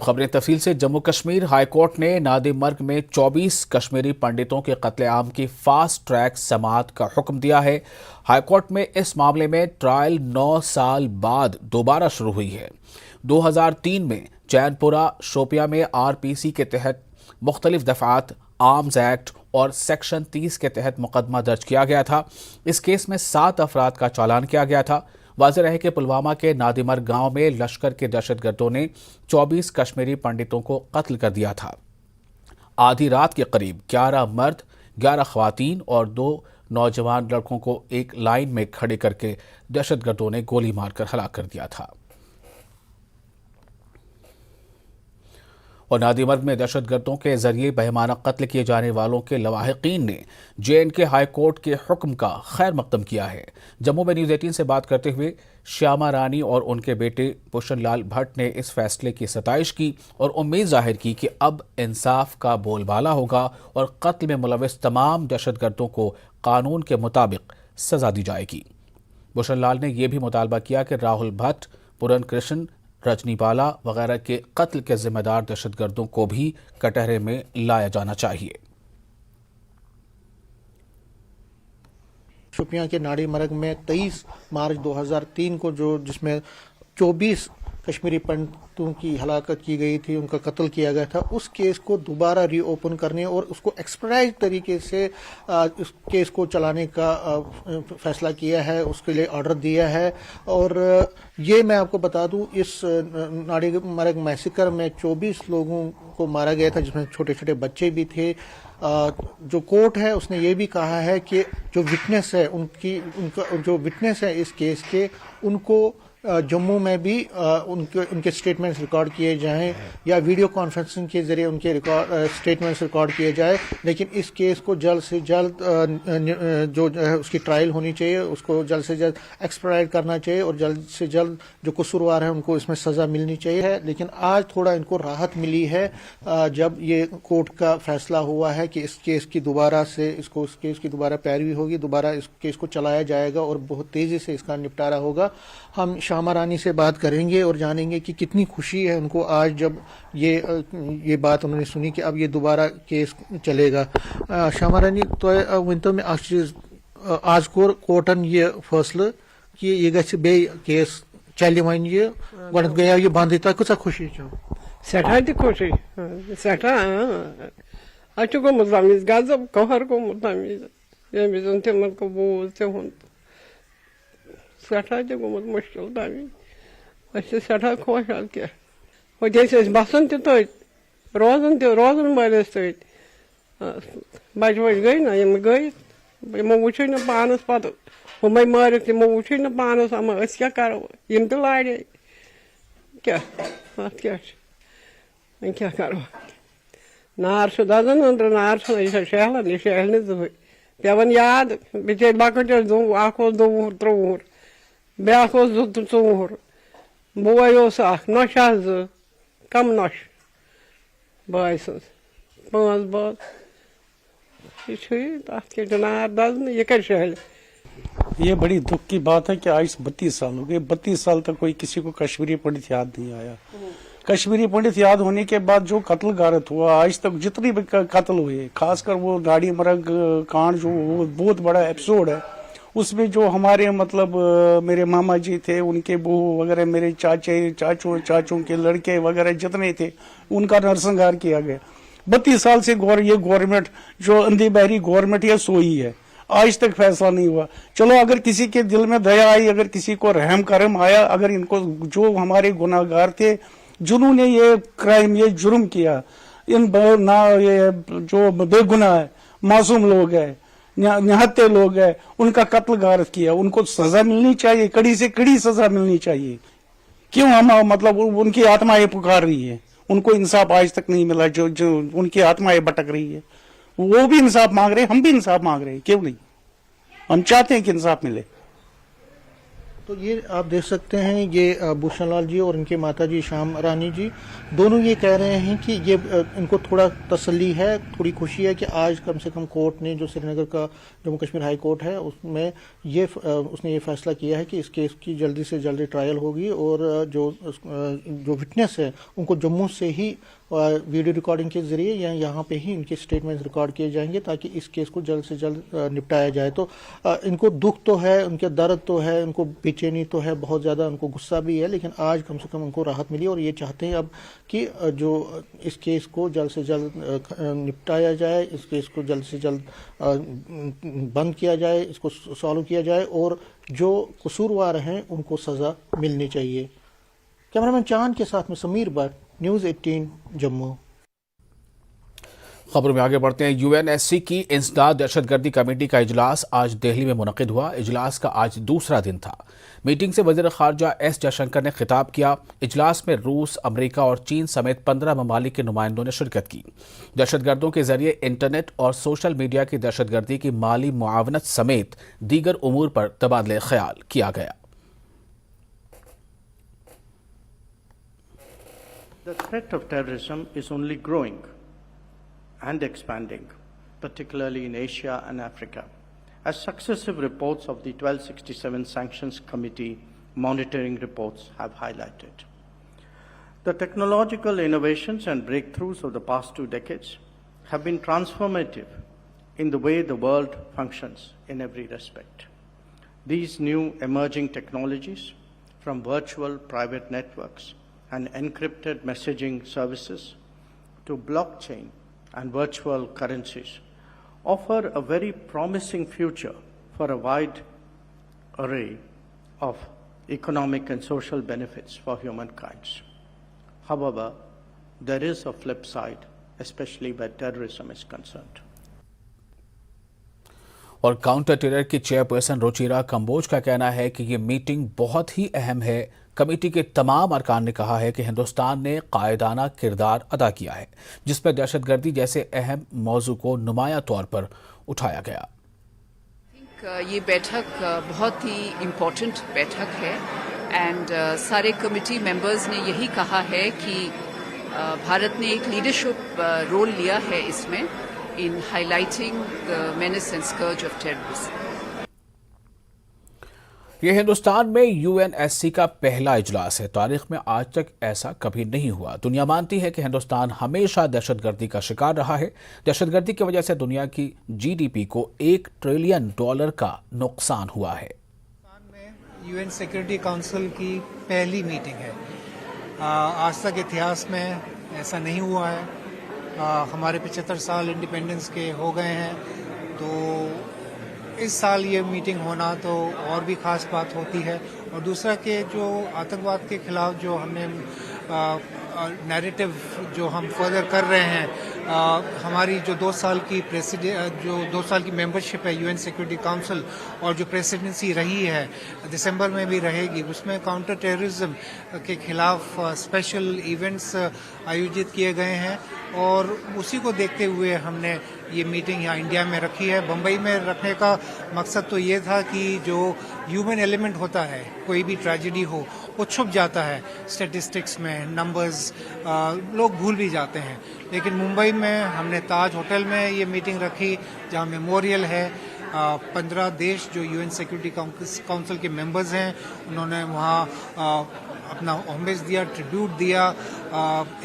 खबरें तफसील से। जम्मू कश्मीर हाई कोर्ट ने नादिम मर्ग में 24 कश्मीरी पंडितों के कत्लेआम की फास्ट ट्रैक समाअत का हुक्म दिया है। हाई कोर्ट में इस मामले में ट्रायल 9 साल बाद दोबारा शुरू हुई है। 2003 में चैनपुरा शोपिया में आरपीसी के तहत मुख्तलिफ दफात, आर्म्स एक्ट और सेक्शन 30 के तहत मुकदमा दर्ज किया गया था। इस केस में 7 अफराद का चालान किया गया था। वाज़ेह रहे कि पुलवामा के नादिमर गांव में लश्कर के दहशतगर्दों ने 24 कश्मीरी पंडितों को कत्ल कर दिया था। आधी रात के करीब 11 मर्द, 11 ख्वातीन और 2 नौजवान लड़कों को एक लाइन में खड़े करके दहशतगर्दों ने गोली मारकर हलाक कर दिया था। और नादिमर्ग में दहशतगर्दों के जरिए बहमाना कत्ल किए जाने वालों के लवाहिकीन ने JNK हाई कोर्ट के हुक्म का खैर मकदम किया है। जम्मू में न्यूज़ 18 से बात करते हुए श्यामा रानी और उनके बेटे भूषण लाल भट्ट ने इस फैसले की सताइश की और उम्मीद जाहिर की कि अब इंसाफ का बोलबाला होगा और कत्ल में मुलविस तमाम दहशतगर्दों को कानून के मुताबिक सजा दी जाएगी। भूषण लाल ने यह भी मुतालबा किया कि राहुल भट्ट, पुरन कृष्ण, रजनीपाला वगैरह के कत्ल के जिम्मेदार दहशतगर्दों को भी कटहरे में लाया जाना चाहिए। शोपियां के नाड़ी मर्ग में 23 मार्च 2003 को जिसमें 24 कश्मीरी पंडितों की हलाकत की गई थी, उनका कत्ल किया गया था, उस केस को दोबारा रीओपन करने और उसको एक्सपेडाइट तरीके से उस केस को चलाने का फैसला किया है, उसके लिए ऑर्डर दिया है। और ये मैं आपको बता दूं, इस नाड़ी मर्ग मैसेकर में 24 लोगों को मारा गया था, जिसमें छोटे छोटे बच्चे भी थे। जो कोर्ट है उसने ये भी कहा है कि जो विटनेस है उनका जो विटनेस है इस केस के, उनको जम्मू में भी उनके स्टेटमेंट्स रिकॉर्ड किए जाएं या वीडियो कॉन्फ्रेंसिंग के जरिए उनके स्टेटमेंट्स रिकॉर्ड किए जाए। लेकिन इस केस को जल्द से जल्द जो है उसकी ट्रायल होनी चाहिए, उसको जल्द से जल्द एक्सपेडाइट करना चाहिए और जल्द से जल्द जो कसूरवार है उनको इसमें सजा मिलनी चाहिए। लेकिन आज थोड़ा इनको राहत मिली है जब ये कोर्ट का फैसला हुआ है कि इस केस की दोबारा से इस केस की दोबारा पैरवी होगी, दोबारा इस केस को चलाया जाएगा और बहुत तेजी से इसका निपटारा होगा। हम श्यामा रानी से बात करेंगे और जानेंगे कि कितनी खुशी है उनको आज जब ये बात उन्होंने सुनी कि अब ये दोबारा केस चलेगा। श्यामा रानी, तो वनतो में आज कोर्टन ये फैसला कि ये गछ बे केस चल वन ये गो गया ये बंद, तक कूचा खुशी सठा ति खुशी सठा अच्छ गोमुत तमिज गजब कहर गोमुत तमिज ये जन तिमन को बोझ तिहुंद सठा गोमुत मुश्किल तमिज सठा खुश आज क्या बसान तथ रोजन मलिस तथ बच गई ना यम गई यमो वुच न पानस पत हमें मारिक यमो वुच न पानस क्या करो यम तो लाड़े क्या क्या करो नार दजन अंदर नार शहलन यह शहल पेवन याद बिचार लकट दोवुर त्रोवुर ब्या 24 बोय नश कम नश बाय सज 5 बात यह नार दजन यह कर शहल। ये बड़ी दुख की बात है कि आज 32 साल हो गए, 32 साल तक कोई किसी को कश्मीरी पंडित याद नहीं आया। कश्मीरी पंडित याद होने के बाद जो कत्ल गारत हुआ आज तक, जितनी भी कत्ल हुए, खासकर वो नाड़ी मर्ग कांड जो वो बहुत बड़ा एपिसोड है, उसमें जो हमारे मतलब मेरे मामा जी थे, उनके बहू वगैरह, मेरे चाचों के लड़के वगैरह जितने थे, उनका नरसंहार किया गया। 32 साल से ये गवर्नमेंट जो अंधी बहरी गवर्नमेंट है सोई है, आज तक फैसला नहीं हुआ। चलो अगर किसी के दिल में दया आई, अगर किसी को रहम करम आया, अगर इनको जो हमारे गुनाहगार थे जिन्होंने ये क्राइम ये जुर्म किया, इन ये जो बेगुनाह है, मासूम लोग है, निहत्ते लोग हैं, उनका कत्ल गारत किया, उनको सजा मिलनी चाहिए, कड़ी से कड़ी सजा मिलनी चाहिए। क्यों हम मतलब उनकी आत्माएं पुकार रही है, उनको इंसाफ आज तक नहीं मिला, जो उनकी आत्माएं भटक रही है, वो भी इंसाफ मांग रहे हैं, हम भी इंसाफ मांग रहे हैं, क्यों नहीं? हम चाहते हैं कि इंसाफ मिले। तो ये आप देख सकते हैं, ये भूषण लाल जी और इनके माता जी श्याम रानी जी दोनों ये कह रहे हैं कि ये इनको थोड़ा तसल्ली है, थोड़ी खुशी है कि आज कम से कम कोर्ट ने, जो श्रीनगर का जम्मू कश्मीर हाई कोर्ट है, उसमें उसने ये फैसला किया है कि इस केस की जल्दी से जल्दी ट्रायल होगी और जो विटनेस है उनको जम्मू से ही वीडियो रिकॉर्डिंग के जरिए या यहाँ पे ही इनके स्टेटमेंट्स रिकॉर्ड किए जाएंगे ताकि इस केस को जल्द से जल्द निपटाया जाए। तो इनको दुख तो है, उनके दर्द तो है, उनको बेचैनी तो है बहुत ज़्यादा, उनको गुस्सा भी है, लेकिन आज कम से कम उनको राहत मिली और ये चाहते हैं अब कि जो इस केस को जल्द से जल्द निपटाया जाए, इस केस को जल्द से जल्द बंद किया जाए, इसको सॉल्व किया जाए और जो कसूरवार हैं उनको सज़ा मिलनी चाहिए। कैमरामैन चांद के साथ में समीर भट्ट, न्यूज़ 18 जम्मू। खबरों में आगे बढ़ते हैं। यूएनएससी की इंसदाद दहशतगर्दी कमेटी का इजलास आज दिल्ली में मुनक्किद हुआ। इजलास का आज दूसरा दिन था। मीटिंग से वज़ीर ख़ारजा एस जयशंकर ने खिताब किया। इजलास में रूस, अमेरिका और चीन समेत 15 ममालिक के नुमाइंदों ने शिरकत की। दहशतगर्दों के जरिए इंटरनेट और सोशल मीडिया की दहशतगर्दी की माली मुआवनत समेत दीगर उमूर पर तबादले ख्याल किया गया। The threat of terrorism is only growing and expanding, particularly in Asia and Africa, as successive reports of the 1267 Sanctions Committee monitoring reports have highlighted. The technological innovations and breakthroughs of the past 2 decades have been transformative in the way the world functions in every respect. These new emerging technologies, from virtual private networks and encrypted messaging services to blockchain and virtual currencies, offer a very promising future for a wide array of economic and social benefits for humankind. However, there is a flip side, especially where terrorism is concerned. और counter terror की chairperson Ruchira Kamboj का कहना है कि ये meeting बहुत ही अहम है। कमेटी के तमाम अरकान ने कहा है कि हिंदुस्तान ने कायदाना किरदार अदा किया है, जिसमें दहशतगर्दी जैसे अहम मौजू को नुमाया तौर पर उठाया गया। ये बैठक बहुत ही इम्पोर्टेंट बैठक है एंड सारे कमेटी मेंबर्स ने यही कहा है कि भारत ने एक लीडरशिप रोल लिया है इसमें in highlighting the menace and scourge of terrorism. ये हिंदुस्तान में यूएनएससी का पहला इजलास है। तारीख में आज तक ऐसा कभी नहीं हुआ। दुनिया मानती है कि हिंदुस्तान हमेशा दहशतगर्दी का शिकार रहा है। दहशतगर्दी की वजह से दुनिया की जीडीपी को $1 ट्रिलियन का नुकसान हुआ है। हिंदुस्तान में यूएन सिक्योरिटी काउंसिल की पहली मीटिंग है। आज तक इतिहास में ऐसा नहीं हुआ है। हमारे 75 साल इंडिपेंडेंस के हो गए हैं, तो इस साल ये मीटिंग होना तो और भी खास बात होती है। और दूसरा कि जो आतंकवाद के खिलाफ जो हमने नैरेटिव जो हम फर्दर कर रहे हैं, हमारी जो 2 साल की मेंबरशिप है यूएन सिक्योरिटी काउंसिल और जो प्रेसिडेंसी रही है, दिसंबर में भी रहेगी, उसमें काउंटर टेररिज्म के खिलाफ स्पेशल इवेंट्स आयोजित किए गए हैं और उसी को देखते हुए हमने ये मीटिंग यहाँ इंडिया में रखी है। बम्बई में रखने का मकसद तो ये था कि जो ह्यूमन एलिमेंट होता है, कोई भी ट्रेजेडी हो, वो छुप जाता है स्टैटिस्टिक्स में, नंबर्स, लोग भूल भी जाते हैं। लेकिन मुंबई में हमने ताज होटल में ये मीटिंग रखी, जहाँ मेमोरियल है। 15 देश जो यूएन सिक्योरिटी काउंसिल के मेंबर्स हैं, उन्होंने वहाँ अपना होमेज दिया, ट्रिब्यूट दिया,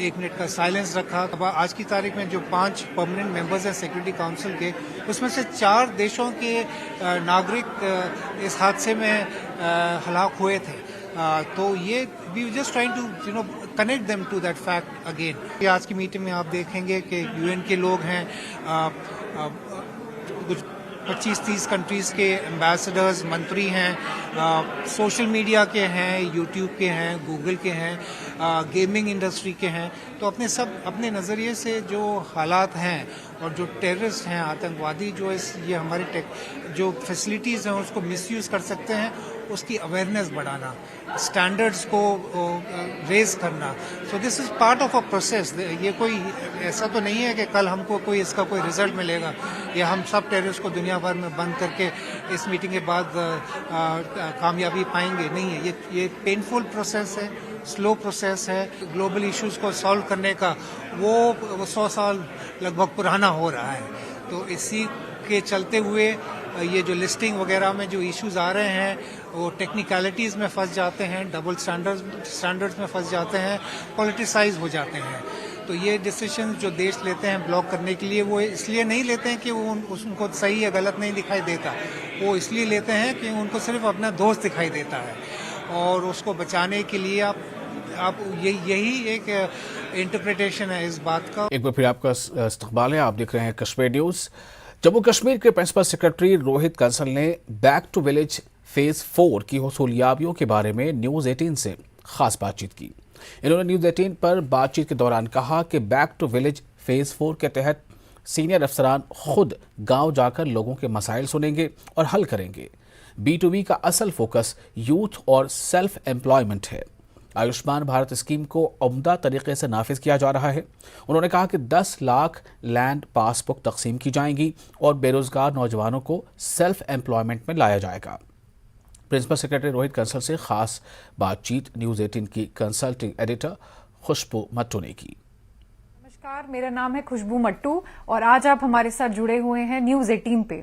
1 मिनट का साइलेंस रखा। अब आज की तारीख में जो 5 परमानेंट मेंबर्स हैं सिक्योरिटी काउंसिल के, उसमें से 4 देशों के नागरिक इस हादसे में हलाक हुए थे। तो ये we just trying to connect them to that fact again. आज की मीटिंग में आप देखेंगे कि यूएन के लोग हैं, कुछ 25-30 कंट्रीज़ के एम्बेसडर्स, मंत्री हैं, सोशल मीडिया के हैं, यूट्यूब के हैं, गूगल के हैं, गेमिंग इंडस्ट्री के हैं। तो अपने नज़रिए से जो हालात हैं और जो टेररिस्ट हैं, आतंकवादी जो ये हमारी जो फैसिलिटीज़ हैं उसको मिसयूज़ कर सकते हैं, उसकी अवेयरनेस बढ़ाना, स्टैंडर्ड्स को रेज करना। So this is part of a process. ये कोई ऐसा तो नहीं है कि कल हमको कोई इसका कोई रिजल्ट मिलेगा या हम सब टेररिस्ट को दुनिया भर में बंद करके इस मीटिंग के बाद कामयाबी पाएंगे। नहीं है, ये पेनफुल प्रोसेस है, स्लो प्रोसेस है। ग्लोबल इश्यूज को सॉल्व करने का वो 100 साल लगभग पुराना हो रहा है। तो इसी के चलते हुए ये जो लिस्टिंग वगैरह में जो इश्यूज आ रहे हैं वो टेक्निकलिटीज़ में फंस जाते हैं, डबल स्टैंडर्ड्स में फंस जाते हैं, पॉलिटिसाइज हो जाते हैं। तो ये डिसीजन जो देश लेते हैं ब्लॉक करने के लिए, वो इसलिए नहीं लेते हैं कि वो उनको सही या गलत नहीं दिखाई देता, वो इसलिए लेते हैं कि उनको सिर्फ अपना दोस्त दिखाई देता है और उसको बचाने के लिए आप यही एक इंटरप्रिटेशन है इस बात का। एक बार फिर आपका इस्तकबाल है, आप देख रहे हैं कश्मीर न्यूज। जम्मू कश्मीर के प्रिंसिपल सेक्रेटरी रोहित कंसल ने बैक टू विलेज फेज 4 की हुसूलियाबियों के बारे में न्यूज 18 से खास बातचीत की। इन्होंने न्यूज 18 पर बातचीत के दौरान कहा कि बैक टू विलेज फेज 4 के तहत सीनियर अफसरान खुद गांव जाकर लोगों के मसाइल सुनेंगे और हल करेंगे। B2B का असल फोकस यूथ और सेल्फ एम्प्लॉयमेंट है। आयुष्मान भारत स्कीम को उम्दा तरीके से नाफिज किया जा रहा है। उन्होंने कहा कि 10 लाख लैंड पासबुक तकसीम की जाएंगी और बेरोजगार नौजवानों को सेल्फ एम्प्लॉयमेंट में लाया जाएगा। प्रिंसिपल सेक्रेटरी रोहित कंसल से खास बातचीत न्यूज 18 की कंसल्टिंग एडिटर खुशबू मट्टू ने की। नमस्कार, मेरा नाम है खुशबू मट्टू और आज आप हमारे साथ जुड़े हुए हैं न्यूज 18 पे।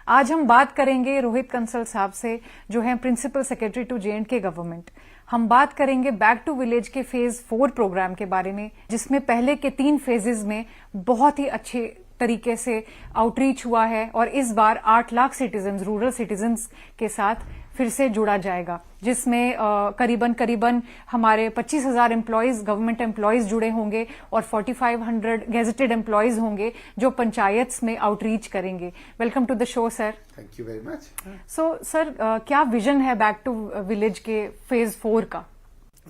आज हम बात करेंगे रोहित कंसल साहब से, जो हैं principal secretary to J&K government. हम बात करेंगे बैक टू विलेज के फेज 4 प्रोग्राम के बारे में, जिसमें पहले के 3 फेजेस में बहुत ही अच्छे तरीके से आउटरीच हुआ है और इस बार 8 लाख सिटीजन्स, रूरल सिटीजन्स के साथ फिर से जुड़ा जाएगा, जिसमें करीबन हमारे 25,000 एम्प्लॉयज, गवर्नमेंट एम्प्लॉयज जुड़े होंगे और 4500 गेजेटेड एम्प्लॉयज होंगे जो पंचायत्स में आउटरीच करेंगे। Welcome to the show sir. Thank you very much. So sir, क्या विजन है बैक टू विलेज के फेज 4 का?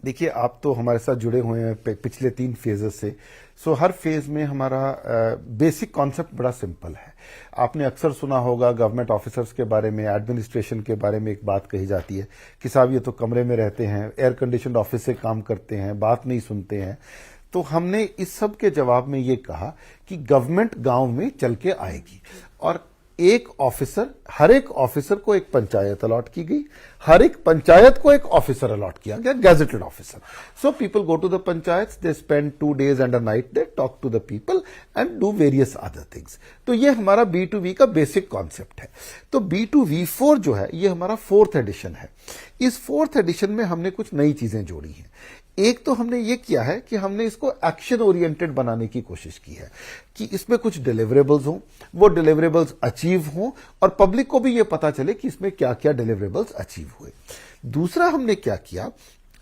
देखिए, आप तो हमारे साथ जुड़े हुए हैं पिछले 3 फेजेस से। सो हर फेज में हमारा बेसिक कॉन्सेप्ट बड़ा सिंपल है। आपने अक्सर सुना होगा गवर्नमेंट ऑफिसर्स के बारे में, एडमिनिस्ट्रेशन के बारे में एक बात कही जाती है कि साहब ये तो कमरे में रहते हैं, एयर कंडीशनड ऑफिस से काम करते हैं, बात नहीं सुनते हैं। तो हमने इस सब के जवाब में ये कहा कि गवर्नमेंट गांव में चल के आएगी और एक ऑफिसर, हर एक ऑफिसर को एक पंचायत अलॉट की गई, हर एक पंचायत को एक ऑफिसर अलॉट किया गया, gazetted officer. So people go to the panchayat, they spend 2 days and a night, they talk to the people and do various other things। तो ये हमारा B2B का बेसिक कॉन्सेप्ट है। तो B2V4 जो है ये हमारा 4th एडिशन है। इस 4th एडिशन में हमने कुछ नई चीजें जोड़ी हैं। एक तो हमने ये किया है कि हमने इसको एक्शन ओरिएंटेड बनाने की कोशिश की है कि इसमें कुछ डिलीवरेबल्स हों, वो डिलीवरेबल्स अचीव हों और पब्लिक को भी ये पता चले कि इसमें क्या क्या डिलीवरेबल्स अचीव हुए। दूसरा हमने क्या किया,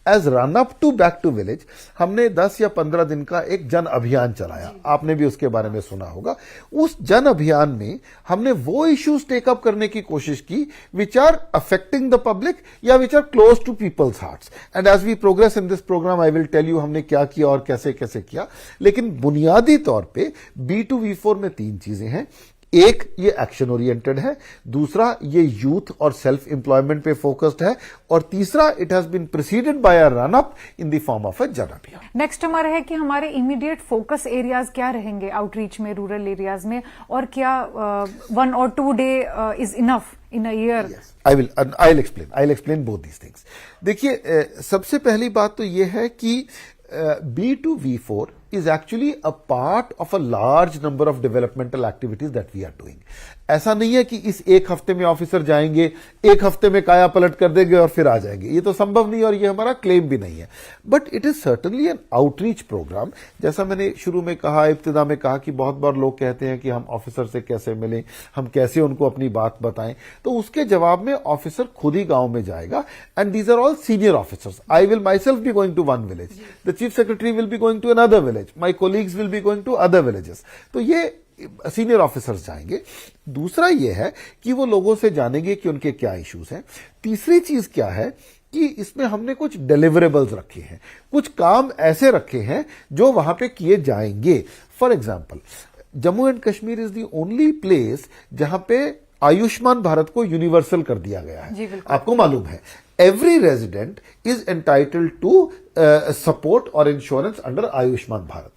as run up to back to village हमने 10 या 15 दिन का एक जन अभियान चलाया। आपने भी उसके बारे में सुना होगा। उस जन अभियान में हमने वो इश्यूज टेकअप करने की कोशिश की which are affecting the public या which are close to people's hearts. And as we progress in this programme I will tell you हमने क्या किया और कैसे कैसे किया। लेकिन बुनियादी तौर पे B2V4 में 3 चीजें हैं। एक, ये एक्शन ओरिएंटेड है, दूसरा ये यूथ और सेल्फ एम्प्लॉयमेंट पे फोकस्ड है और तीसरा it has been preceded by a run up in the form of a जन अभियान। नेक्स्ट हमारा है कि हमारे इमीडिएट फोकस एरियाज क्या रहेंगे आउटरीच में, रूरल एरियाज में, और क्या 1 or 2 day is enough in a year? I'll explain both these things। देखिए, सबसे पहली बात तो ये है कि B2V4 is actually a part of a large number of developmental activities that we are doing। ऐसा नहीं है कि इस एक हफ्ते में ऑफिसर जाएंगे, एक हफ्ते में काया पलट कर देंगे और फिर आ जाएंगे। ये तो संभव नहीं और ये हमारा क्लेम भी नहीं है। But it is certainly an outreach programme. जैसा मैंने शुरू में कहा, इब्तिदा में कहा कि बहुत बार लोग कहते हैं कि हम ऑफिसर से कैसे मिलें, हम कैसे उनको अपनी बात बताएं। तो उसके जवाब में ऑफिसर खुद ही गांव में जाएगा and these are all senior officers. I will myself be going to one village, the chief secretary will be going to another village, my colleagues will be going to other villages. तो ये senior officers जाएंगे। दूसरा यह है कि वो लोगों से जानेंगे कि उनके क्या इश्यूज हैं। तीसरी चीज क्या है कि इसमें हमने कुछ डिलीवरेबल्स रखे हैं, कुछ काम ऐसे रखे हैं जो वहां पे किए जाएंगे। For example, Jammu and Kashmir is the only place जहां पे आयुष्मान भारत को यूनिवर्सल कर दिया गया जी, है। बिल्कुल। आपको मालूम है every resident is entitled to support और इंश्योरेंस अंडर आयुष्मान भारत।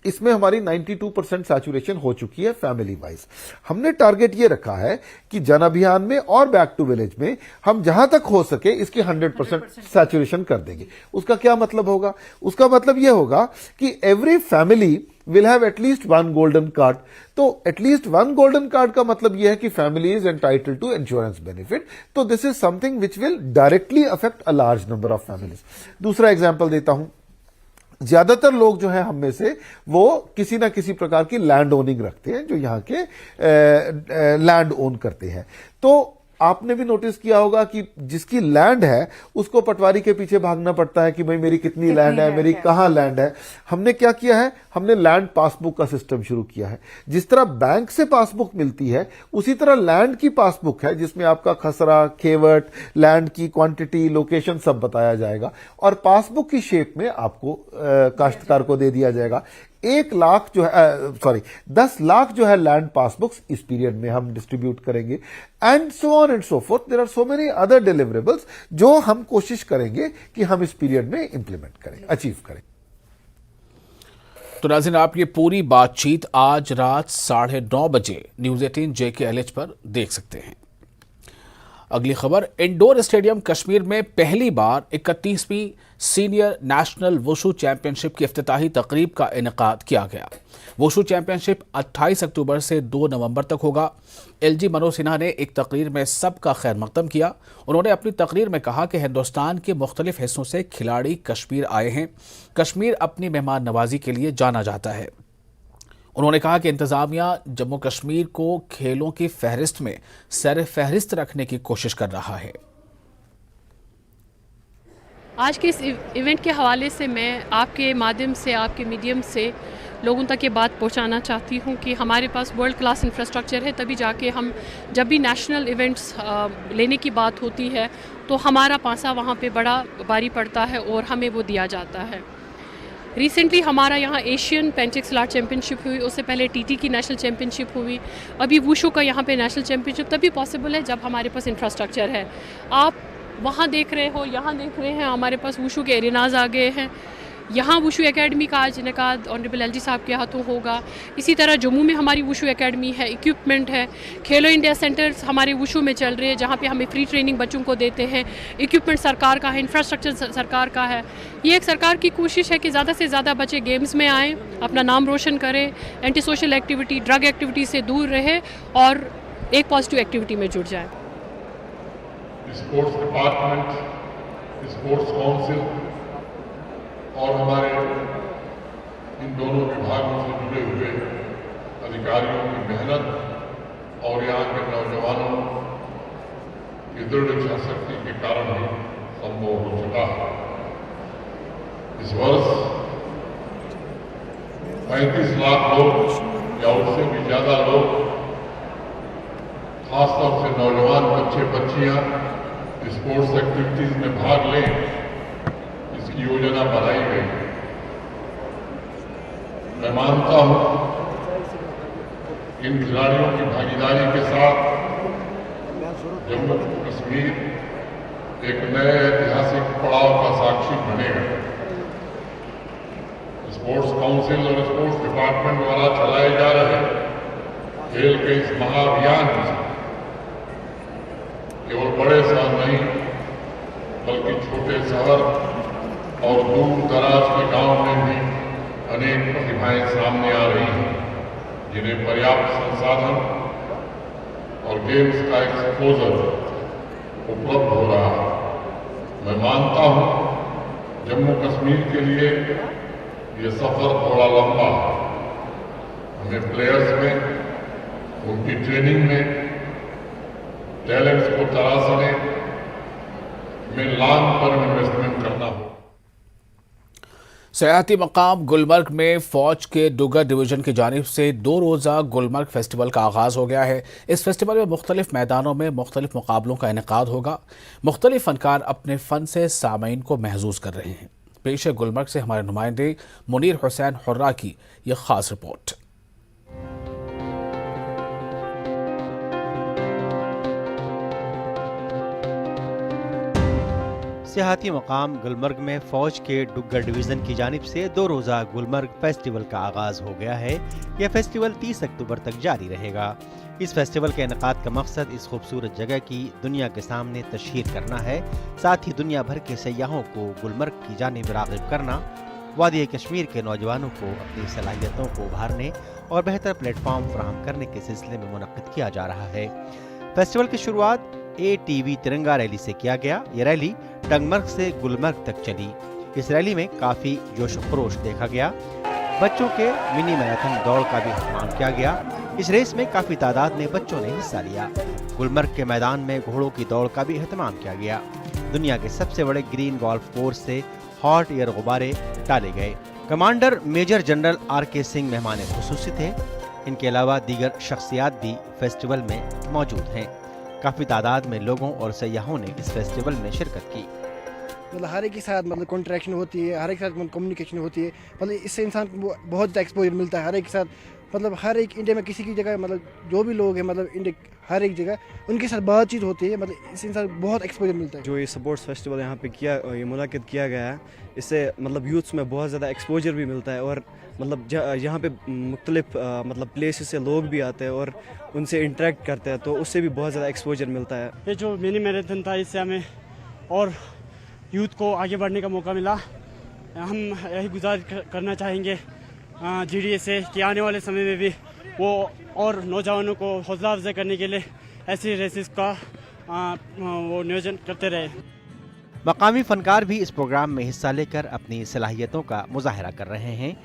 इसमें हमारी 92% सैचुरेशन हो चुकी है फैमिली वाइज। हमने टारगेट ये रखा है कि जन अभियान में और बैक टू विलेज में हम जहां तक हो सके इसकी 100% सैचुरेशन कर देंगे। उसका क्या मतलब होगा? उसका मतलब यह होगा कि every family will have at least one golden card. तो एटलीस्ट वन गोल्डन कार्ड का मतलब यह है कि family is entitled to insurance benefit. तो this is something which will directly affect a large number of families. दूसरा एग्जाम्पल देता हूं, ज्यादातर लोग जो है हम में से वो किसी ना किसी प्रकार की लैंड ओनिंग रखते हैं, जो यहां के लैंड ओन करते हैं। तो आपने भी नोटिस किया होगा कि जिसकी लैंड है उसको पटवारी के पीछे भागना पड़ता है कि भाई मेरी कितनी लैंड है, मेरी कहां लैंड है। हमने क्या किया है, हमने लैंड पासबुक का सिस्टम शुरू किया है। जिस तरह बैंक से पासबुक मिलती है उसी तरह लैंड की पासबुक है, जिसमें आपका खसरा, खेवट, लैंड की क्वांटिटी, लोकेशन सब बताया जाएगा और पासबुक की शेप में आपको काश्तकार को दे दिया जाएगा। 1 लाख जो है 10 लाख जो है लैंड पासबुक्स इस पीरियड में हम डिस्ट्रीब्यूट करेंगे and so on and so forth. There are so many other deliverables जो हम कोशिश करेंगे कि हम इस पीरियड में इंप्लीमेंट करें, अचीव करें। तो नाज़रीन, आप ये पूरी बातचीत आज रात 9:30 बजे न्यूज़ 18 JKLH पर देख सकते हैं। अगली खबर, इंडोर स्टेडियम कश्मीर में पहली बार 31वीं सीनियर नेशनल वुशु चैंपियनशिप की इफ्तिताही तकरीब का इनेकाद किया गया। वुशु चैंपियनशिप 28 अक्टूबर से 2 नवंबर तक होगा। LG मनोज सिन्हा ने एक तकरीर में सबका खैर मकदम किया। उन्होंने अपनी तकरीर में कहा कि हिंदुस्तान के मुख्तलिफ हिस्सों से खिलाड़ी कश्मीर आए हैं। कश्मीर अपनी मेहमान नवाजी के लिए जाना जाता है। उन्होंने कहा कि इंतजामिया जम्मू कश्मीर को खेलों की फहरिस्त में सर फहरिस्त रखने की कोशिश कर रहा है। आज के इस इवेंट के हवाले से मैं आपके माध्यम से, आपके मीडियम से लोगों तक ये बात पहुंचाना चाहती हूं कि हमारे पास वर्ल्ड क्लास इंफ्रास्ट्रक्चर है, तभी जाके हम जब भी नेशनल इवेंट्स लेने की बात होती है तो हमारा पासा वहां पे बड़ा भारी पड़ता है और हमें वो दिया जाता है। रिसेंटली हमारा यहाँ एशियन पेंटिक्स आर्ट चैम्पियनशिप हुई, उससे पहले TT की नेशनल चैम्पियनशिप हुई, अभी वुशु का यहाँ पे नेशनल चैम्पियनशिप तभी पॉसिबल है जब हमारे पास इंफ्रास्ट्रक्चर है। आप वहाँ देख रहे हो, यहाँ देख रहे हैं, हमारे पास वुशु के एरिनाज आ गए हैं। यहाँ वुशु एकेडमी का आज इनेकाद ऑनरेबल LG साहब के हाथों होगा। इसी तरह जम्मू में हमारी वुशु एकेडमी है, इक्विपमेंट है। खेलो इंडिया सेंटर्स हमारे वुशु में चल रहे हैं, जहाँ पे हमें फ्री ट्रेनिंग बच्चों को देते हैं। इक्विपमेंट सरकार का है, इंफ्रास्ट्रक्चर सरकार का है। ये एक सरकार की कोशिश है कि ज़्यादा से ज़्यादा बच्चे गेम्स में आएँ, अपना नाम रोशन करें, anti social activity, drug activity से दूर रहे और एक पॉजिटिव एक्टिविटी में जुड़ जाए। स्पोर्ट्स डिपार्टमेंट, स्पोर्ट्स काउंसिल और हमारे इन दोनों विभागों से जुड़े हुए अधिकारियों की मेहनत और यहाँ के नौजवानों की दृढ़ इच्छा शक्ति के कारण ही संभव हो चुका है। इस वर्ष 35 लाख लोग या उससे भी ज्यादा लोग, खासतौर से नौजवान बच्चे बच्चियां स्पोर्ट्स एक्टिविटीज में भाग लें, इसकी योजना बनाई गई। मैं मानता हूं इन खिलाड़ियों की भागीदारी के साथ जम्मू कश्मीर एक नए ऐतिहासिक पड़ाव का साक्षी बनेगा। स्पोर्ट्स काउंसिल और स्पोर्ट्स डिपार्टमेंट द्वारा चलाए जा रहे खेल के इस महाअभियान में केवल बड़े शहर नहीं बल्कि छोटे शहर और दूर दराज के गांव में भी अनेक प्रतिभाएं सामने आ रही हैं, जिन्हें पर्याप्त संसाधन और गेम्स का एक्सपोजर उपलब्ध हो रहा है। मैं मानता हूं जम्मू कश्मीर के लिए ये सफर थोड़ा लंबा है। हमें प्लेयर्स में, उनकी ट्रेनिंग में, टैलेंट्स को तराशने में लॉन्ग टर्म इन्वेस्टमेंट करना हो। सयाहती मकाम गुलमर्ग में फौज के डुगर डिवीजन की जानिब से 2 रोज़ा गुलमर्ग फेस्टिवल का आगाज़ हो गया है। इस फेस्टिवल में मुख्तलिफ मैदानों में मुख्तलिफ मुकाबलों का इनेकाद होगा। मुख्तलिफ फनकार अपने फ़न से सामीन को महजूज कर रहे हैं। पेश है गुलमर्ग से हमारे नुमाइंदे मुनीर हुसैन हुर्रा की यह खास रिपोर्ट। सियाहती मकाम गुलमर्ग में फौज के डुग्गर डिवीजन की जानिब से 2 रोज़ा गुलमर्ग फेस्टिवल का आगाज हो गया है। यह फेस्टिवल 30 अक्टूबर तक जारी रहेगा। इस फेस्टिवल के इनेकाद का मकसद इस खूबसूरत जगह की दुनिया के सामने तशहीर करना है, साथ ही दुनिया भर के सयाहों को गुलमर्ग की जानिब राग़िब करना, वादी कश्मीर के नौजवानों को अपनी सलाहियतों को उभारने और बेहतर प्लेटफॉर्म फराहम करने के सिलसिले में मुनक्किद किया जा रहा है। फेस्टिवल की शुरुआत ATV तिरंगा रैली से किया गया। ये रैली टंगमर्ग से गुलमर्ग तक चली। इस रैली में काफी जोश खरोश देखा गया। बच्चों के मिनी मैराथन दौड़ का भी अहतमाम किया गया। इस रेस में काफी तादाद में बच्चों ने हिस्सा लिया। गुलमर्ग के मैदान में घोड़ों की दौड़ का भी अहतमाम किया गया। दुनिया के सबसे बड़े ग्रीन गोल्फ कोर्स से हॉट एयर गुब्बारे डाले गए। Commander major general RK Singh मेहमान खुसूसी थे। इनके अलावा दीगर शख्सियात भी फेस्टिवल में मौजूद हैं। काफी तादाद में लोगों और सयाहों ने इस फेस्टिवल में शिरकत की। मतलब हर एक के साथ मतलब कॉन्ट्रैक्शन होती है, हर एक के साथ कम्युनिकेशन होती है, मतलब इससे इंसान को बहुत एक्सपोजर मिलता है। हर एक के साथ मतलब हर एक इंडिया में किसी की जगह मतलब जो भी लोग हैं मतलब इंडिया हर एक जगह उनके साथ बातचीत होती है, मतलब इससे इंसान बहुत एक्सपोजर मिलता है। जो ये स्पोर्ट्स फेस्टिवल यहाँ पे ये मुनाकिद किया गया है, इससे मतलब यूथ्स में बहुत ज़्यादा एक्सपोजर भी मिलता है और मतलब यहाँ पे मुख्तलिफ मतलब प्लेसेस से लोग भी आते हैं और उनसे इंटरेक्ट करते हैं, तो उससे भी बहुत ज़्यादा एक्सपोजर मिलता है। ये जो मिनी मैराथन था, इससे हमें और यूथ को आगे बढ़ने का मौका मिला। हम यही गुजारिश करना चाहेंगे GDA से कि आने वाले समय में भी वो और नौजवानों को हौसला अफजाई करने के लिए ऐसी रेसेस का वो नियोजन करते रहे। मकामी फनकार भी इस प्रोग्राम में हिस्सा लेकर अपनी सलाहियतों का मुजाहरा कर रहे हैं।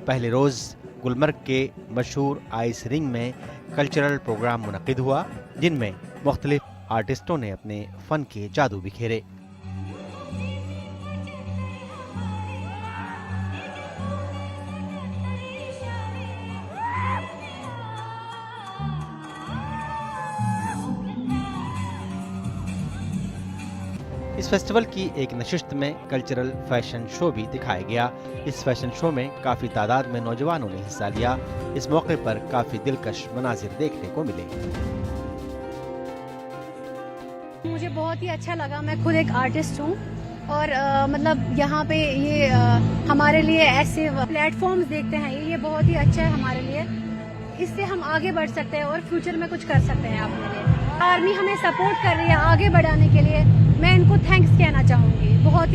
पहले रोज गुलमर्ग के मशहूर आइस रिंग में कल्चरल प्रोग्राम मुनक्किद हुआ, जिनमें मुख्तलिफ आर्टिस्टों ने अपने फन के जादू बिखेरे। इस फेस्टिवल की एक नशिस्त में कल्चरल फैशन शो भी दिखाया गया। इस फैशन शो में काफी तादाद में नौजवानों ने हिस्सा लिया। इस मौके पर काफी दिलकश मनाजिर देखने को मिले। मुझे बहुत ही अच्छा लगा। मैं खुद एक आर्टिस्ट हूँ और मतलब यहाँ पे ये हमारे लिए ऐसे प्लेटफॉर्म्स देखते हैं, ये बहुत ही अच्छा है हमारे लिए। इससे हम आगे बढ़ सकते हैं और फ्यूचर में कुछ कर सकते हैं अपने लिए। आर्मी हमें सपोर्ट कर रही है आगे बढ़ाने के लिए, मैं इनको थैंक्स कहना चाहूँगी। बहुत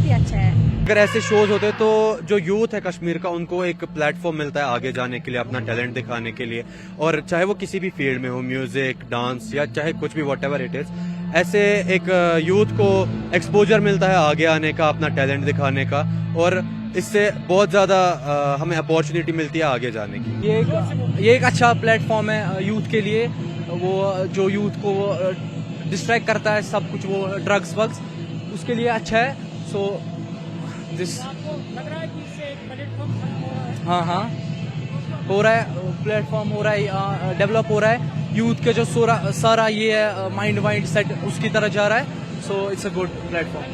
ही अच्छा है। अगर ऐसे शोज होते तो जो यूथ है कश्मीर का, उनको एक प्लेटफॉर्म मिलता है आगे जाने के लिए, अपना टैलेंट दिखाने के लिए, और चाहे वो किसी भी फील्ड में हो, म्यूजिक, डांस या चाहे कुछ भी, व्हाटएवर इट इज, ऐसे एक यूथ को एक्सपोजर मिलता है आगे आने का, अपना टैलेंट दिखाने का, और इससे बहुत ज्यादा हमें अपॉर्चुनिटी मिलती है आगे जाने की। ये एक अच्छा प्लेटफॉर्म है यूथ के लिए। वो जो यूथ को डिस्ट्रैक्ट करता है सब कुछ, वो ड्रग्स वग्स, उसके लिए अच्छा है। सो दिस हाँ हो रहा है, प्लेटफॉर्म हो रहा है, डेवलप हो रहा है। यूथ के जो सारा ये है माइंड सेट उसकी तरह जा रहा है। So it's a good platform.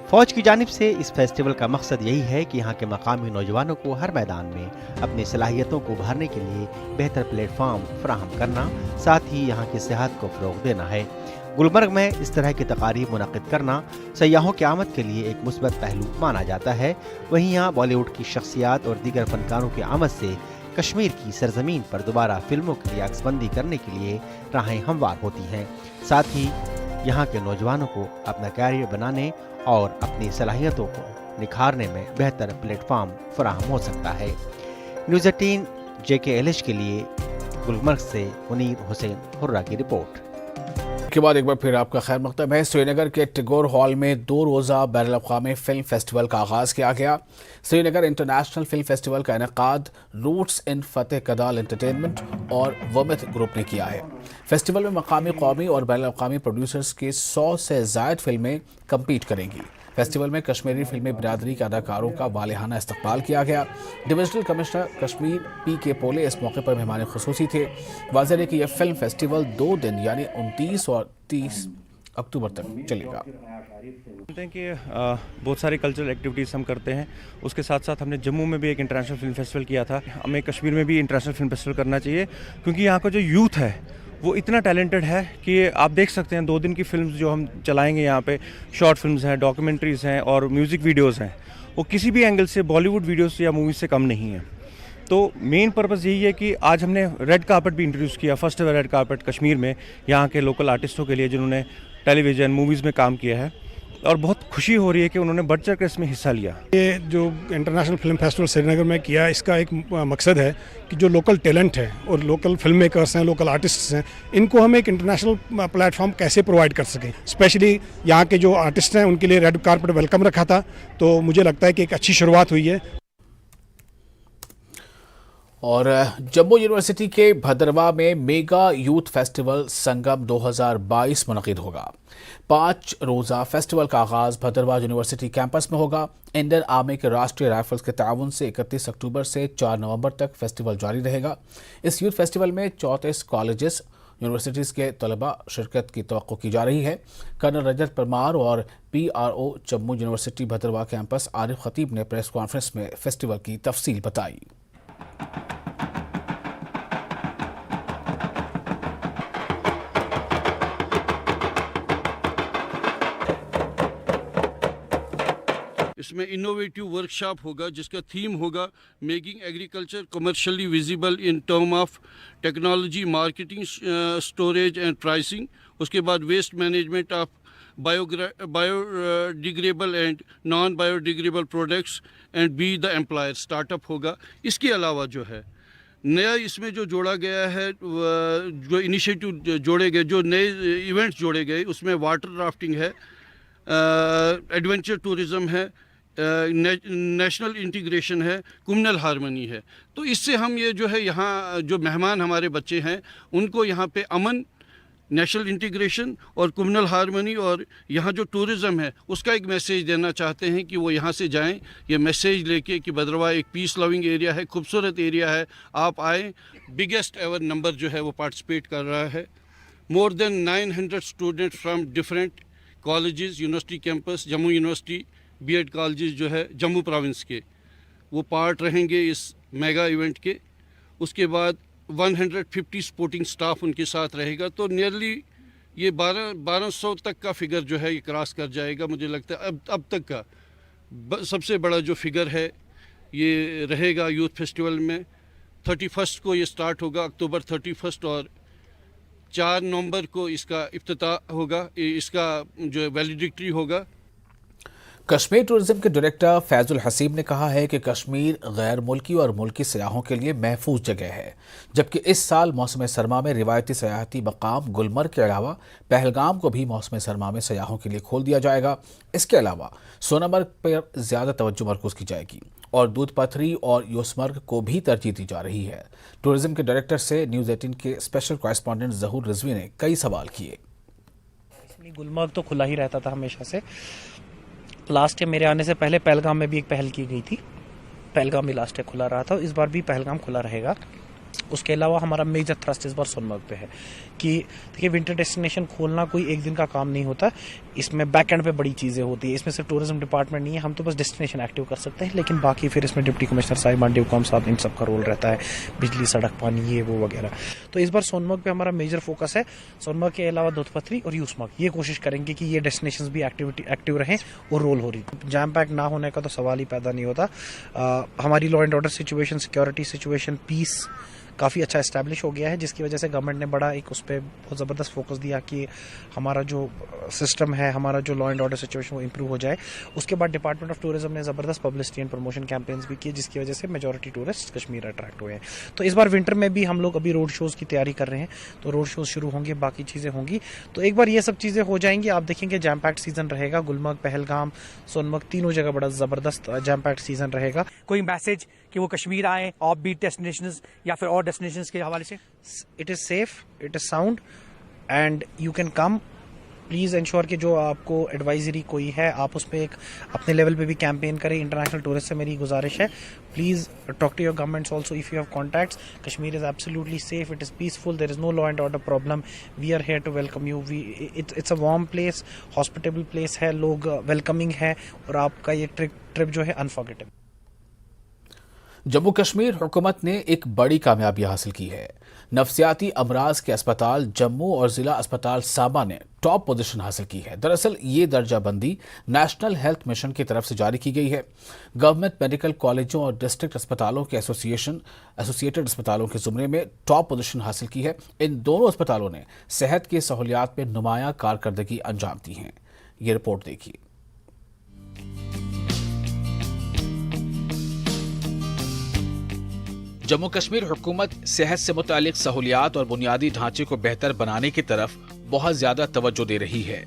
फौज की जानिब से इस फेस्टिवल का मकसद यही है कि यहाँ के मकामी नौजवानों को हर मैदान में अपनी सलाहियतों को उभारने के लिए बेहतर प्लेटफॉर्म फराहम करना, साथ ही यहाँ की सेहत को फ़रोग़ देना है। गुलमर्ग में इस तरह की तकारीब मुनक़िद करना सयाहों की आमद के लिए एक मुस्बत पहलू माना जाता है। वहीं यहाँ बॉलीवुड की शख्सियात और दीगर फनकारों की आमद से कश्मीर की सरजमीन पर दोबारा फिल्मों की अक्सबंदी करने के लिए राहें हमवार होती हैं। साथ ही यहाँ के नौजवानों को अपना कैरियर बनाने और अपनी सलाहियतों को निखारने में बेहतर प्लेटफॉर्म फराहम हो सकता है। न्यूज़ 18 JKLH के लिए गुलमर्ग से मुनीर हुसैन हुर्रा की रिपोर्ट। के बाद एक बार फिर आपका खैर मकदम है। श्रीनगर के टैगोर हॉल में 2 रोज़ा बैनुल अक़वामी फिल्म फेस्टिवल का आगाज़ किया गया। श्रीनगर इंटरनेशनल फिल्म फेस्टिवल का इनेकाद रूट्स इन फतेह कदाल एंटरटेनमेंट और वमित ग्रुप ने किया है। फेस्टिवल में मकामी, कौमी और बैनुल अक़वामी प्रोड्यूसर्स की 100 से ज़ायद फिल्में कम्पीट करेंगी। फेस्टिवल में कश्मीरी फिल्मी बिरादरी के अदाकारों का वालिहाना इस्तकबाल किया गया। डिविजनल कमिश्नर कश्मीर PK पोले इस मौके पर मेहमान खुसूसी थे। वाज़ेह है कि यह फिल्म फेस्टिवल 2 दिन यानी 29 और 30 अक्टूबर तक चलेगा। जानते हैं कि बहुत सारी कल्चरल एक्टिविटीज़ हम करते हैं, उसके साथ साथ हमने जम्मू में भी एक इंटरनेशनल फिल्म फेस्टिवल किया था। हमें कश्मीर में भी इंटरनेशनल फिल्म फेस्टिवल करना चाहिए, क्योंकि यहाँ का जो यूथ है वो इतना टैलेंटेड है कि आप देख सकते हैं 2 दिन की फिल्म्स जो हम चलाएंगे यहाँ पे, शॉर्ट फिल्म्स हैं, डॉक्यूमेंट्रीज़ हैं और म्यूज़िक वीडियोज़ हैं, वो किसी भी एंगल से बॉलीवुड वीडियोज़ या मूवीज़ से कम नहीं है। तो मेन पर्पज़ यही है कि आज हमने रेड कार्पेट भी इंट्रोड्यूस किया, first ever read carpet Kashmir में, यहाँ के लोकल आर्टिस्टों के लिए जिन्होंने टेलीविज़न मूवीज़ में काम किया है, और बहुत खुशी हो रही है कि उन्होंने बढ़ चढ़ कर इसमें हिस्सा लिया। ये जो इंटरनेशनल फिल्म फेस्टिवल श्रीनगर में किया, इसका एक मकसद है कि जो लोकल टैलेंट है और लोकल फिल्म मेकर्स हैं, लोकल आर्टिस्ट्स हैं, इनको हम एक इंटरनेशनल प्लेटफॉर्म कैसे प्रोवाइड कर सकें। स्पेशली यहाँ के जो आर्टिस्ट हैं उनके लिए रेड कार्पेट वेलकम रखा था, तो मुझे लगता है कि एक अच्छी शुरुआत हुई है। और जम्मू यूनिवर्सिटी के भद्रवा में मेगा यूथ फेस्टिवल संगम 2022 मुनक़िद होगा। 5 रोज़ा फेस्टिवल का आगाज़ भद्रवा यूनिवर्सिटी कैंपस में होगा। इंडियन आर्मी के राष्ट्रीय राइफल्स के ताउन से 31 अक्टूबर से 4 नवंबर तक फेस्टिवल जारी रहेगा। इस यूथ फेस्टिवल में 34 कॉलेजेस यूनिवर्सिटीज़ के तलबा शिरकत की तवक्को की जा रही है। कर्नल रजत परमार और PRO Jammu university Bhaderwah campus Arif Khatib ने प्रेस कॉन्फ्रेंस में फेस्टिवल की तफसील बताई। इसमें इनोवेटिव वर्कशॉप होगा जिसका थीम होगा making agriculture commercially visible in term of technology, marketing, storage and pricing. उसके बाद waste management of biodegradable and non biodegradable products and be the employer startup होगा। इसके अलावा जो है नया इसमें जो जोड़ा गया है, जो इनिशिएटिव जोड़े गए, जो नए इवेंट्स जोड़े गए, उसमें वाटर राफ्टिंग है, एडवेंचर टूरिज़म है, नेशनल इंटीग्रेशन है, कम्युनल हारमनी है। तो इससे हम ये जो है यहाँ जो मेहमान हमारे बच्चे हैं उनको यहाँ पे अमन, नेशनल इंटीग्रेशन और कम्युनल हारमनी और यहाँ जो टूरिज़म है उसका एक मैसेज देना चाहते हैं कि वो यहाँ से जाएं, ये मैसेज लेके कि भद्रवा एक पीस लविंग एरिया है, खूबसूरत एरिया है, आप आएँ। बिगेस्ट एवर नंबर जो है वो पार्टिसिपेट कर रहा है। More than 900 student from different colleges, university campus, Jammu university B.Ed colleges जो है जम्मू प्रोविंस के, वो पार्ट रहेंगे इस मेगा इवेंट के। उसके बाद 150 स्पोर्टिंग स्टाफ उनके साथ रहेगा। तो नियरली ये 1200 तक का फिगर जो है ये क्रॉस कर जाएगा। मुझे लगता है अब तक का सबसे बड़ा जो फिगर है ये रहेगा यूथ फेस्टिवल में। 31 को ये स्टार्ट होगा, अक्टूबर 31, और 4 नवंबर को इसका इफ्तिताह होगा, इसका जो वैलिडिटी होगा। कश्मीर टूरिज्म के डायरेक्टर फैजुल हसीब ने कहा है कि कश्मीर गैर मुल्की और मुल्की सयाहों के लिए महफूज जगह है, जबकि इस साल मौसम सरमा में रिवायती सयाहती मकाम गुलमर्ग के अलावा पहलगाम को भी मौसम सरमा में सयाहों के लिए खोल दिया जाएगा। इसके अलावा सोनामर्ग पर ज़्यादा तवज्जो मरकूज़ की जाएगी और दूध पथरी और योसमर्ग को भी तरजीह दी जा रही है। टूरिज्म के डायरेक्टर से न्यूज़ 18 के स्पेशल कॉरेस्पॉन्डेंट ज़हूर रिजवी ने कई सवाल किए। गुलमर्ग तो खुला ही रहता था हमेशा से। लास्ट ईयर मेरे आने से पहले पहलगाम में भी एक पहल की गई थी, पहलगाम भी लास्ट ईयर खुला रहा था, इस बार भी पहलगाम खुला रहेगा। उसके अलावा हमारा मेजर थ्रस्ट इस बार सोनमर्ग पे है कि देखिए विंटर डेस्टिनेशन खोलना कोई एक दिन का काम नहीं होता, इसमें बैक एंड पे बड़ी चीज़ें होती है। इसमें सिर्फ टूरिज्म डिपार्टमेंट नहीं है, हम तो बस डेस्टिनेशन एक्टिव कर सकते हैं, लेकिन बाकी फिर इसमें डिप्टी कमिश्नर साहिबान, ड्यूकॉम साहब, इन सब का रोल रहता है, बिजली, सड़क, पानी, ये वो वगैरह। तो इस बार सोनमर्ग पे हमारा मेजर फोकस है। सोनमर्ग के अलावा दूधपथरी और यूसमर्ग, ये कोशिश करेंगे कि ये डेस्टिनेशन भी एक्टिव रहें और रोल हो रही। जैम पैक ना होने का तो सवाल ही पैदा नहीं होता। हमारी law and order situation, security situation, peace काफ़ी अच्छा इस्टेब्लिश हो गया है, जिसकी वजह से गवर्नमेंट ने बड़ा एक उस पर बहुत ज़बरदस्त फोकस दिया कि हमारा जो सिस्टम है, हमारा जो लॉ एंड ऑर्डर सिचुएशन वो इंप्रूव हो जाए। उसके बाद डिपार्टमेंट ऑफ टूरिज्म ने ज़बरदस्त पब्लिसिटी एंड प्रमोशन कैंपेन्स भी किए, जिसकी वजह से मेजॉरिटी टूरिस्ट कश्मीर अट्रैक्ट हुए हैं। तो इस बार विंटर में भी हम लोग अभी रोड शोज़ की तैयारी कर रहे हैं, तो रोड शोज़ शुरू होंगे, बाकी चीज़ें होंगी। तो एक बार ये सब चीज़ें हो जाएंगी, आप देखेंगे जैम पैक्ड सीजन रहेगा। गुलमर्ग, पहलगाम, सोनमर्ग, तीनों जगह बड़ा ज़बरदस्त जैम पैक्ड सीजन रहेगा। कोई मैसेज कि वो कश्मीर आए ऑफ बीट डेस्टिनेशंस या फिर और डेस्टिनेशंस के हवाले से? It is safe, it is sound and you can come please ensure कि जो आपको एडवाइजरी कोई है आप उस पर एक अपने लेवल पे भी कैंपेन करें। इंटरनेशनल टूरिस्ट से मेरी गुजारिश है, please talk to your governments also if you have contacts. Kashmir is absolutely safe, it is peaceful, there is no law and order problem, we are here to welcome you. It's a warm place, hospitable place है, लोग welcoming है और आपका ये trip जो है unforgettable. Jammu Kashmir हुकूमत ने एक बड़ी कामयाबी हासिल की है। नफ्सियाती अमराज के अस्पताल जम्मू और जिला अस्पताल सांबा ने टॉप पोजीशन हासिल की है। दरअसल ये दर्जाबंदी नेशनल हेल्थ मिशन की तरफ से जारी की गई है। गवर्नमेंट मेडिकल कॉलेजों और डिस्ट्रिक्ट अस्पतालों के एसोसिएटेड अस्पतालों के जुमरे में टॉप पोजीशन हासिल की है। इन दोनों अस्पतालों ने सेहत की सहूलियात में नुमायां कारकर्दगी अंजाम दी है। ये रिपोर्ट देखिए। जम्मू कश्मीर हुकूमत सेहत से मुतालिक सहूलियात और बुनियादी ढांचे को बेहतर बनाने की तरफ बहुत ज्यादा तवज्जो दे रही है।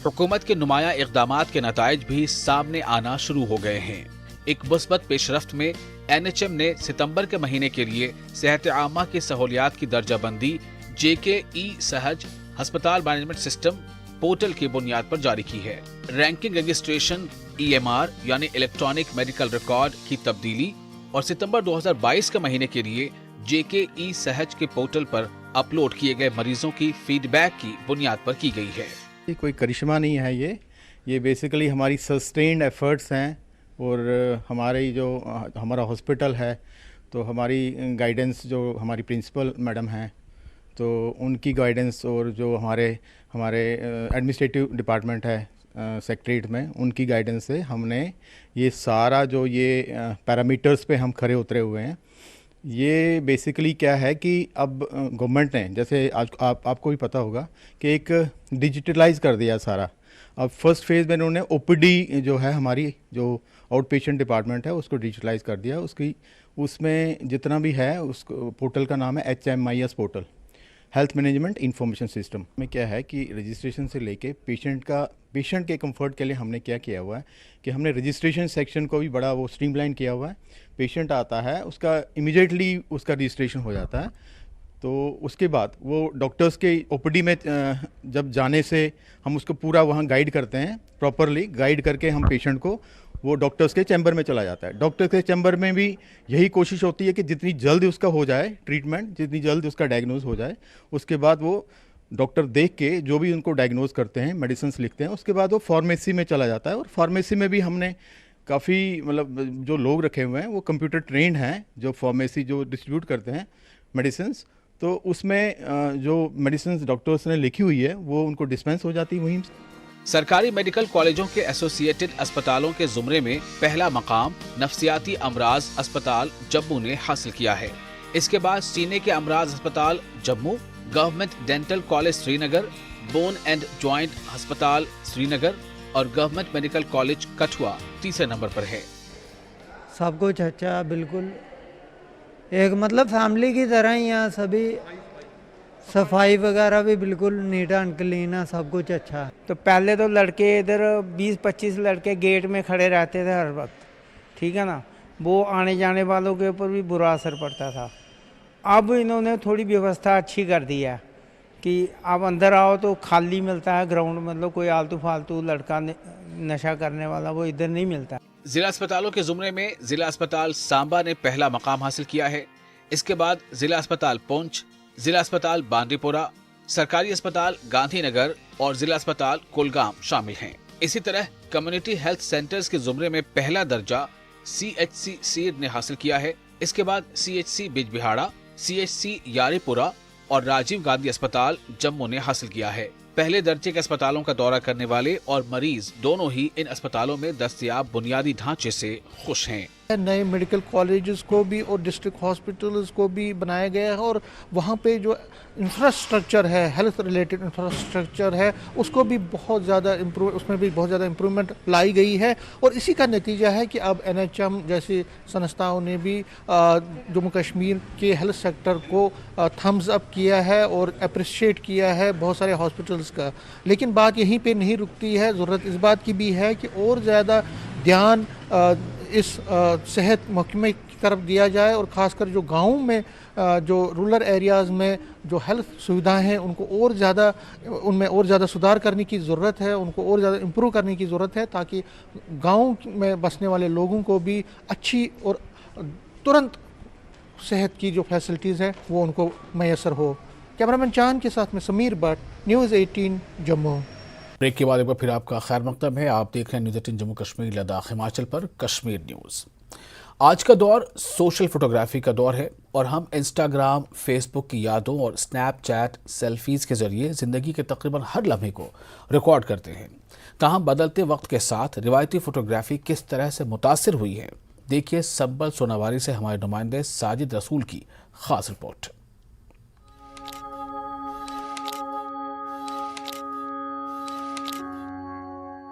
हुकूमत के नुमाया इक़दामात के नताइज भी सामने आना शुरू हो गए हैं। एक मुस्बत पेशरफ्त में NHM ने सितंबर के महीने के लिए सेहत आमा की सहूलियात की दर्जाबंदी JKE सहज अस्पताल मैनेजमेंट सिस्टम पोर्टल की बुनियाद पर जारी की है। रैंकिंग रजिस्ट्रेशन EMR यानी इलेक्ट्रॉनिक मेडिकल रिकॉर्ड की तब्दीली और सितंबर 2022 के महीने के लिए JKE सहज के पोर्टल पर अपलोड किए गए मरीजों की फीडबैक की बुनियाद पर की गई है। ये कोई करिश्मा नहीं है, ये बेसिकली हमारी सस्टेन्ड एफर्ट्स हैं और हमारा हॉस्पिटल है तो हमारी गाइडेंस जो हमारी प्रिंसिपल मैडम हैं तो उनकी गाइडेंस और जो हमारे एडमिनिस्ट्रेटिव डिपार्टमेंट है सेक्रेटरीट में उनकी गाइडेंस से हमने ये सारा जो ये पैरामीटर्स पे हम खरे उतरे हुए हैं। ये बेसिकली क्या है कि अब गवर्नमेंट ने जैसे आज आपको भी पता होगा कि एक डिजिटलाइज कर दिया सारा। अब फर्स्ट फेज़ में उन्होंने OPD जो है हमारी जो आउट पेशेंट डिपार्टमेंट है उसको डिजिटलाइज कर दिया। उसमें जितना भी है उस पोर्टल का नाम है HMIS portal, health management information system. में क्या है कि रजिस्ट्रेशन से लेके पेशेंट के कंफर्ट के लिए हमने क्या किया हुआ है कि हमने रजिस्ट्रेशन सेक्शन को भी बड़ा वो स्ट्रीमलाइन किया हुआ है। पेशेंट आता है उसका इमीडिएटली उसका रजिस्ट्रेशन हो जाता है, तो उसके बाद वो डॉक्टर्स के OPD में जब जाने से हम उसको पूरा वहाँ गाइड करते हैं, प्रॉपरली गाइड करके हम पेशेंट को वो डॉक्टर्स के चैम्बर में चला जाता है। डॉक्टर के चैम्बर में भी यही कोशिश होती है कि जितनी जल्द उसका हो जाए ट्रीटमेंट, जितनी जल्द उसका डायग्नोज हो जाए, उसके बाद वो डॉक्टर देख के जो भी उनको डायग्नोज करते हैं, मेडिसिन लिखते हैं, उसके बाद वो फार्मेसी में चला जाता है। और फार्मेसी में भी हमने काफ़ी मतलब जो लोग रखे हुए हैं वो कंप्यूटर ट्रेंड हैं, जो फार्मेसी जो डिस्ट्रीब्यूट करते हैं मेडिसिन, तो उसमें जो मेडिसिन डॉक्टर्स ने लिखी हुई है वो उनको डिस्पेंस हो जाती है वहीं। सरकारी मेडिकल कॉलेजों के एसोसिएटेड अस्पतालों के जुमरे में पहला मकाम नफ्सियाती अमराज अस्पताल जम्मू ने हासिल किया है। इसके बाद सीने के अमराज अस्पताल Jammu, government dental college Srinagar, bone and joint अस्पताल श्रीनगर और गवर्नमेंट मेडिकल कॉलेज कठुआ तीसरे नंबर पर है। सब कुछ अच्छा, बिल्कुल एक मतलब फैमिली की तरह ही है। सभी सफाई वगैरह भी बिल्कुल नीट एंड क्लीन है, सब कुछ अच्छा है। तो पहले तो लड़के इधर 20-25 लड़के गेट में खड़े रहते थे हर वक्त, ठीक है ना, वो आने जाने वालों के ऊपर भी बुरा असर पड़ता था। अब इन्होंने थोड़ी व्यवस्था अच्छी कर दी है कि आप अंदर आओ तो खाली मिलता है ग्राउंड, मतलब कोई आलतू फालतू लड़का नशा करने वाला वो इधर नहीं मिलता। जिला अस्पतालों के जुमरे में जिला अस्पताल सांबा ने पहला मकाम हासिल किया है। इसके बाद जिला अस्पताल पुंछ, जिला अस्पताल बांदीपोरा, सरकारी अस्पताल गांधीनगर और जिला अस्पताल कुलगाम शामिल हैं। इसी तरह कम्युनिटी हेल्थ सेंटर्स के जुमरे में पहला दर्जा CHC सीड ने हासिल किया है। इसके बाद CHC बिजबिहाड़ा, CHC यारीपुरा और राजीव गांधी अस्पताल जम्मू ने हासिल किया है। पहले दर्जे के अस्पतालों का दौरा करने वाले और मरीज दोनों ही इन अस्पतालों में दस्तयाब बुनियादी ढांचे से खुश हैं। नए मेडिकल कॉलेजेस को भी और डिस्ट्रिक्ट हॉस्पिटल्स को भी बनाया गया है और वहाँ पे जो इंफ्रास्ट्रक्चर है, हेल्थ रिलेटेड इंफ्रास्ट्रक्चर है, उसको भी बहुत ज़्यादा उसमें भी बहुत ज़्यादा इम्प्रूवमेंट लाई गई है। और इसी का नतीजा है कि अब NHM जैसी संस्थाओं ने भी जम्मू कश्मीर के हेल्थ सेक्टर को थम्स अप किया है और अप्रिशिएट किया है बहुत सारे हॉस्पिटल्स का। लेकिन बात यहीं पे नहीं रुकती है, ज़रूरत इस बात की भी है कि और ज़्यादा ध्यान इस सेहत महकमे तरफ दिया जाए और ख़ासकर जो गाँव में जो रूरल एरियाज़ में जो हेल्थ सुविधाएं हैं उनको और ज़्यादा उनमें और ज़्यादा सुधार करने की ज़रूरत है, उनको और ज़्यादा इम्प्रूव करने की ज़रूरत है ताकि गाँव में बसने वाले लोगों को भी अच्छी और तुरंत सेहत की जो फैसिलिटीज़ है वो उनको मैसर हो। कैमरामैन चांद के साथ में समीर भट्ट, न्यूज़ 18 जम्मू। ब्रेक के बाद एक बार फिर आपका खैर मकदम है। आप देख रहे हैं न्यूज़ 18 जम्मू कश्मीर लद्दाख हिमाचल पर कश्मीर न्यूज़। आज का दौर सोशल फोटोग्राफी का दौर है और हम इंस्टाग्राम, फेसबुक की यादों और स्नैपचैट सेल्फीज़ के जरिए ज़िंदगी के तकरीबन हर लम्हे को रिकॉर्ड करते हैं। ताहम बदलते वक्त के साथ रिवायती फ़ोटोग्राफी किस तरह से मुतासिर हुई है, देखिए संबल सोनावारी से हमारे नुमाइंदे साजिद रसूल की खास रिपोर्ट।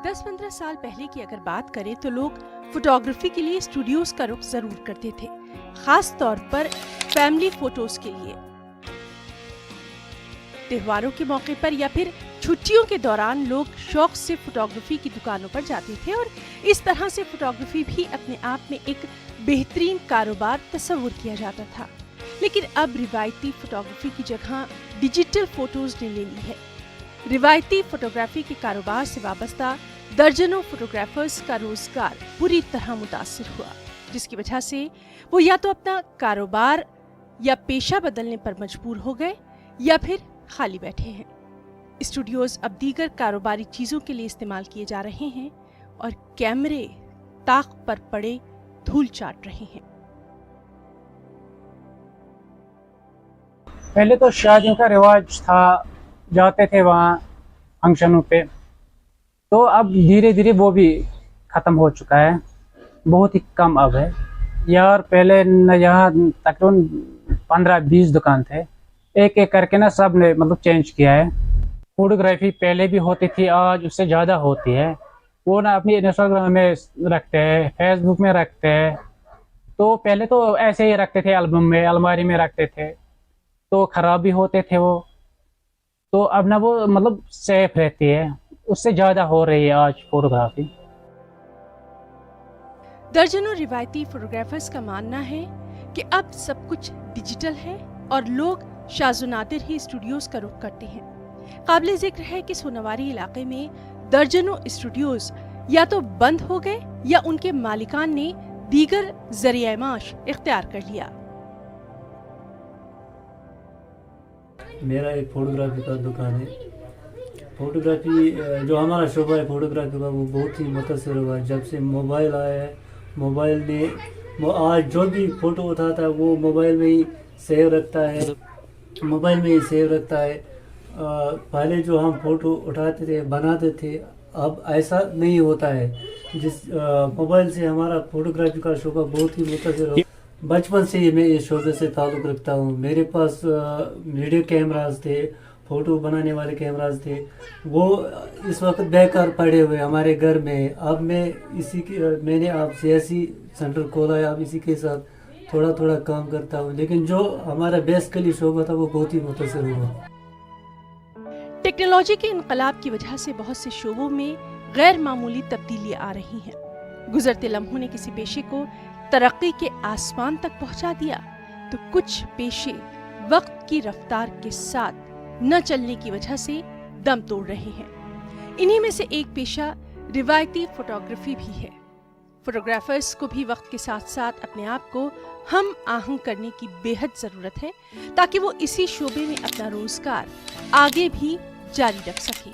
दस 15 साल पहले की अगर बात करें तो लोग फोटोग्राफी के लिए स्टूडियोज का रुख जरूर करते थे, खास तौर पर फैमिली फोटोज के लिए। त्योहारों के मौके पर या फिर छुट्टियों के दौरान लोग शौक से फोटोग्राफी की दुकानों पर जाते थे और इस तरह से फोटोग्राफी भी अपने आप में एक बेहतरीन कारोबार तस्वुर किया जाता था। लेकिन अब रिवायती फोटोग्राफी की जगह डिजिटल फोटोज ने ले ली है। रिवायती फोटोग्राफी के कारोबार से वाबस्ता दर्जनों फोटोग्राफर्स का रोजगार पूरी तरह मुतासिर हुआ, जिसकी वजह से वो या तो अपना कारोबार या पेशा बदलने पर मजबूर हो गए या फिर खाली बैठे हैं। स्टूडियोज अब दीगर कारोबारी चीजों के लिए इस्तेमाल किए जा रहे हैं और कैमरे ताक पर पड़े धूल चाट रहे हैं। पहले तो शादियों का रिवाज था, जाते थे वहाँ फंक्शनों पे, तो अब धीरे धीरे वो भी ख़त्म हो चुका है, बहुत ही कम अब है। यार पहले न यहाँ तकरीबन 15-20 दुकान थे, एक एक करके ना सब ने मतलब चेंज किया है। फोटोग्राफी पहले भी होती थी, आज उससे ज़्यादा होती है। वो ना अपनी इंस्टाग्राम में रखते हैं, फेसबुक में रखते हैं। तो पहले तो ऐसे ही रखते थे, एल्बम में, अलमारी में रखते थे, तो ख़राब भी होते थे वो। तो अब ना वो मतलब सेफ रहती है, उससे ज़्यादा हो रही है आज फोटोग्राफी। दर्जनों रिवायती फोटोग्राफर्स का मानना है कि अब सब कुछ डिजिटल है और लोग शाज़ो-नादिर ही स्टूडियोज का रुख करते हैं। काबिल जिक्र है कि सोनावारी इलाके में दर्जनों स्टूडियोज या तो बंद हो गए या उनके मालिकान ने दीगर जरिया माश इख्तियार कर लिया। मेरा एक फोटोग्राफी का दुकान है। फोटोग्राफी जो हमारा शोबा है फोटोग्राफी का, वो बहुत ही मुतासिर हुआ है जब से मोबाइल आया है। मोबाइल ने आज जो भी फ़ोटो उठाता है वो मोबाइल में ही सेव रखता है, मोबाइल में ही सेव रखता है। पहले जो हम फ़ोटो उठाते थे, बनाते थे, अब ऐसा नहीं होता है। जिस मोबाइल से हमारा फोटोग्राफी का शोबा बहुत ही मुतासिर हो। बचपन से ही मैं इस शोबे से ताल्लुक़ रखता हूँ। मेरे पास वीडियो कैमरास थे, फ़ोटो बनाने वाले कैमरास थे, वो इस वक्त बेकार पड़े हुए हमारे घर में। अब मैंने अब सियासी सेंटर खोला है, अब इसी के साथ थोड़ा थोड़ा काम करता हूँ। लेकिन जो हमारा बेसिकली शोबा था वो बहुत ही मुतासिर हुआ। टेक्नोलॉजी के इनकलाब की वजह से बहुत से शोबों में गैर मामूली तब्दीली आ रही हैं। गुजरते लम्हों ने किसी पेशे को तरक्की के आसमान तक पहुंचा दिया, तो कुछ पेशे वक्त की रफ्तार के साथ न चलने की वजह से दम तोड़ रहे हैं। इन्हीं में से एक पेशा रिवायती फोटोग्राफी भी है। फोटोग्राफर्स को भी वक्त के साथ साथ अपने आप को हम आहंग करने की बेहद जरूरत है, ताकि वो इसी शोबे में अपना रोजगार आगे भी जारी रख सके।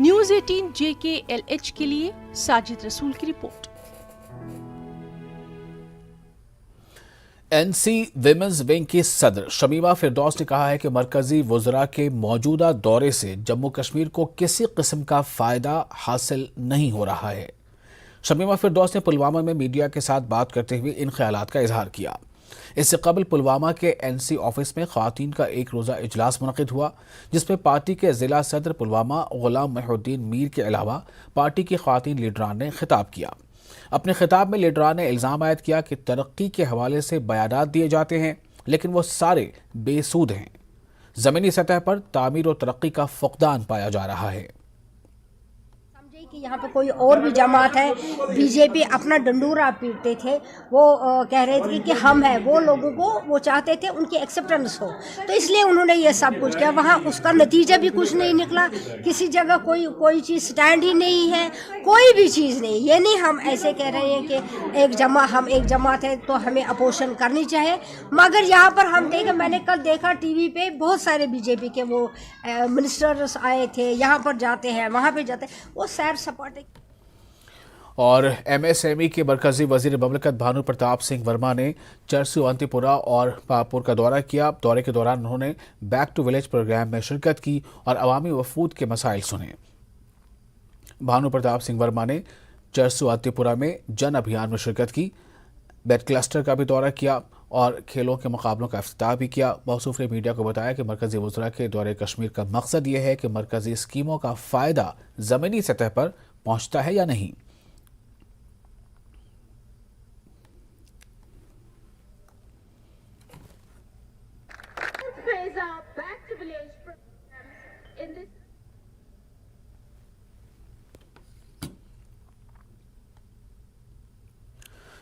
न्यूज़ 18 JKLH के लिए साजिद रसूल की रिपोर्ट। NC विमेंस विंग की सदर शमीमा फिरदौस ने कहा है कि मरकजी वज़रा के मौजूदा दौरे से जम्मू कश्मीर को किसी किस्म का फ़ायदा हासिल नहीं हो रहा है। शमीमा फिरदौस ने पुलवामा में मीडिया के साथ बात करते हुए इन ख्यालात का इजहार किया। इससे कबल पुलवामा के NC ऑफिस में ख़वातीन का एक रोज़ा इजलास मुनक़िद हुआ, जिसमें पार्टी के ज़िला सदर पुलवामा ग़ुलाम मुहिउद्दीन मीर के अलावा पार्टी की ख़वातीन लीडरान ने खिताब किया। अपने खिताब में लीडरान ने इल्ज़ाम आयद किया कि तरक्की के हवाले से बयानात दिए जाते हैं, लेकिन वो सारे बेसूद हैं। ज़मीनी सतह पर तामीर और तरक्की का फ़ुक़दान पाया जा रहा है। कि यहाँ पे कोई और भी जमात है, बीजेपी अपना डंडूरा पीटते थे, वो कह रहे थे कि हम हैं, वो लोगों को वो चाहते थे उनकी एक्सेप्टेंस हो, तो इसलिए उन्होंने ये सब कुछ किया। वहाँ उसका नतीजा भी कुछ नहीं निकला, किसी जगह कोई चीज़ स्टैंड ही नहीं है, कोई भी चीज़ नहीं। ये नहीं हम ऐसे कह रहे हैं कि हम एक जमात है तो हमें अपोजिशन करनी चाहिए, मगर यहाँ पर हम देखें, मैंने कल देखा टीवी पे बहुत सारे बीजेपी के वो मिनिस्टर्स आए थे, यहाँ पर जाते हैं, वहाँ पे जाते हैं, वो सैर सपाटे। और एमएसएमई के मरकजी वजीर ममलकत भानु प्रताप सिंह वर्मा ने चरसू अंतिपुरा और पापुर का दौरा किया। दौरे के दौरान उन्होंने बैक टू विलेज प्रोग्राम में शिरकत की और अवामी वफूद के मसाइल सुने। भानु प्रताप सिंह वर्मा ने चरसू अंतिपुरा में जन अभियान में शिरकत की, बेड क्लस्टर का भी दौरा किया और खेलों के मुकाबलों का इफ्तिताह भी किया। मौसूफ ने मीडिया को बताया कि मरकजी वज़रा के दौरे कश्मीर का मकसद ये है कि मरकजी स्कीमों का फ़ायदा ज़मीनी सतह पर पहुँचता है या नहीं।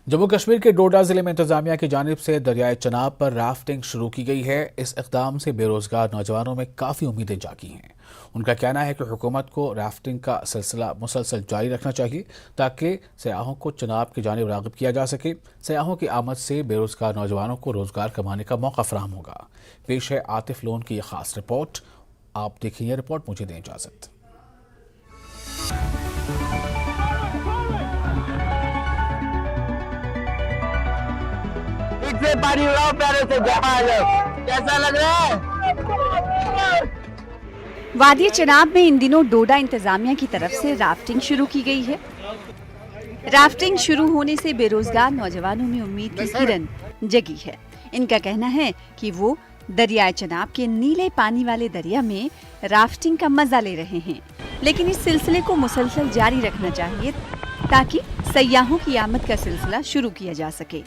जम्मू कश्मीर के डोडा जिले में इंतजामिया की जानिब से दरियाए चनाब पर राफ्टिंग शुरू की गई है। इस इक़दाम से बेरोजगार नौजवानों में काफ़ी उम्मीदें जागी हैं। उनका कहना है कि हुकूमत को राफ्टिंग का सिलसिला मुसलसल जारी रखना चाहिए ताकि सयाहों को चनाब की जानिब राग़िब किया जा सके। सयाहों की आमद से बेरोजगार नौजवानों को रोज़गार कमाने का मौका फराहम होगा। पेश है आतिफ लोन की यह खास रिपोर्ट। आप देखिए ये रिपोर्ट, मुझे दें इजाज़त। से पानी उड़ाओ पैरों से, कैसा लग रहा है? वादी चनाब में इन दिनों डोडा इंतजामिया की तरफ से राफ्टिंग शुरू की गई है। राफ्टिंग शुरू होने से बेरोजगार नौजवानों में उम्मीद की किरण जगी है। इनका कहना है कि वो दरियाए चनाब के नीले पानी वाले दरिया में राफ्टिंग का मजा ले रहे हैं, लेकिन इस सिलसिले को मुसलसल जारी रखना चाहिए ताकि सयाहों की आमद का सिलसिला शुरू किया जा सके।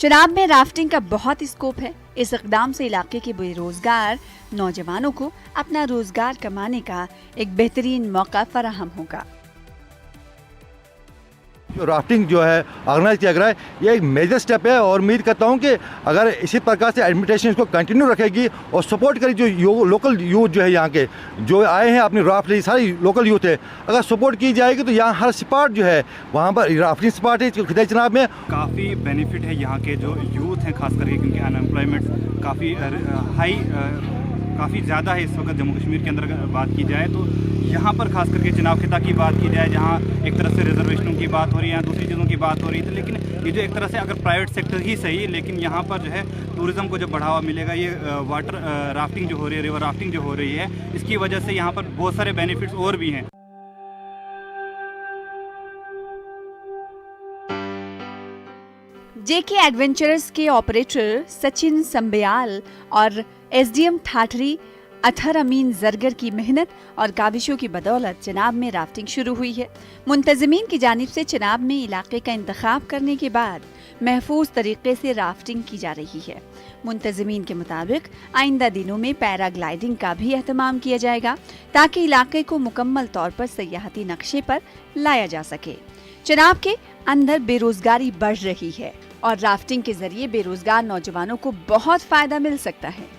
चनाब में राफ्टिंग का बहुत स्कोप है। इस इक़दाम से इलाके के बेरोजगार नौजवानों को अपना रोजगार कमाने का एक बेहतरीन मौका फराहम होगा। जो राफ्टिंग जो है ऑर्गेनाइज किया गया है, ये एक मेजर स्टेप है और उम्मीद करता हूँ कि अगर इसी प्रकार से एडमिनिस्ट्रेशन इसको कंटिन्यू रखेगी और सपोर्ट करेगी, जो लोकल यूथ जो है यहाँ के जो आए हैं अपनी राफ्ट लिए, सारी लोकल यूथ है, अगर सपोर्ट की जाएगी तो यहाँ हर स्पॉट जो है वहाँ पर राफ्टिंग स्पॉट है। खिदाई चनाब में काफ़ी बेनिफिट है यहाँ के जो यूथ हैं खास करके, क्योंकि अनएम्प्लॉयमेंट काफ़ी ज़्यादा है इस वक्त जम्मू कश्मीर के अंदर बात की जाए तो। यहाँ पर खास करके चनाब खिता की बात की जाए, जहाँ एक तरह से रिजर्वेशनों की बात हो रही है, दूसरी चीज़ों की बात हो रही थी, लेकिन ये जो एक तरह से अगर प्राइवेट सेक्टर ही सही, लेकिन यहाँ पर जो है टूरिज़्म को जब बढ़ावा मिलेगा, ये वाटर राफ्टिंग जो हो रही है, रिवर राफ्टिंग जो हो रही है, इसकी वजह से यहाँ पर बहुत सारे बेनिफिट्स और भी हैं। जेके एडवेंचरर्स के ऑपरेटर सचिन संबयाल और एसडीएम ठाठरी अथर अमीन जरगर की मेहनत और काविशों की बदौलत चनाब में राफ्टिंग शुरू हुई है। मुंतज़मीन की जानिब से चनाब में इलाके का इंतखाब करने के बाद महफूज तरीके से राफ्टिंग की जा रही है। मुंतज़मीन के मुताबिक आइंदा दिनों में पैराग्लाइडिंग का भी एहतमाम किया जाएगा ताकि इलाके को मुकम्मल तौर पर सयाहती नक्शे पर लाया जा सके। चनाब के अंदर बेरोजगारी बढ़ रही है और राफ्टिंग के जरिए बेरोजगार नौजवानों को बहुत फायदा मिल सकता है।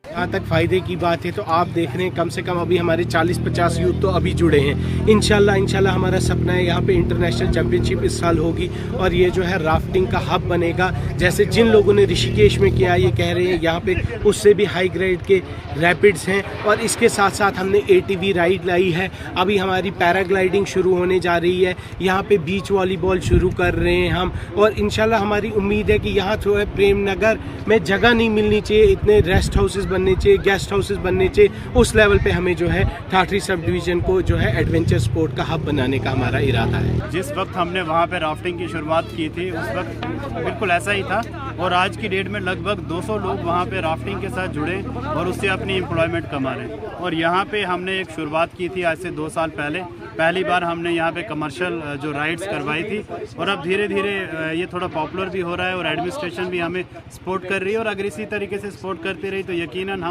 जहाँ तक फ़ायदे की बात है तो आप देख रहे हैं कम से कम अभी हमारे 40-50 यूथ तो अभी जुड़े हैं। इंशाल्लाह हमारा सपना है यहाँ पे इंटरनेशनल चैम्पियनशिप इस साल होगी और ये जो है राफ्टिंग का हब बनेगा। जैसे जिन लोगों ने ऋषिकेश में किया, ये कह रहे हैं यहाँ पे उससे भी हाई ग्रेड के रैपिड्स हैं और इसके साथ साथ हमने ATV राइड लाई है। अभी हमारी पैराग्लाइडिंग शुरू होने जा रही है। यहाँ पे बीच वॉलीबॉल शुरू कर रहे हैं हम और इंशाल्लाह हमारी उम्मीद है कि यहाँ जो है प्रेम नगर में जगह नहीं मिलनी चाहिए, इतने रेस्ट हाउसेस बनने चाहिए, गेस्ट हाउसेस बनने चाहिए। उस लेवल पे हमें जो है ठाठरी सब डिवीज़न को जो है एडवेंचर स्पोर्ट का हब बनाने का हमारा इरादा है। जिस वक्त हमने वहाँ पे राफ्टिंग की शुरुआत की थी उस वक्त बिल्कुल ऐसा ही था और आज की डेट में लगभग 200 लोग वहाँ पे राफ्टिंग के साथ जुड़े और उससे अपनी एम्प्लॉयमेंट कमा रहे हैं। और यहाँ पे हमने एक शुरुआत की थी आज से 2 साल पहले पहली बार हमने यहाँ पे कमर्शियल जो राइड्स करवाई थी और अब धीरे धीरे ये थोड़ा पॉपुलर भी हो रहा है और एडमिनिस्ट्रेशन भी हमें सपोर्ट कर रही है और अगर इसी तरीके से सपोर्ट करती रही तो यकीनन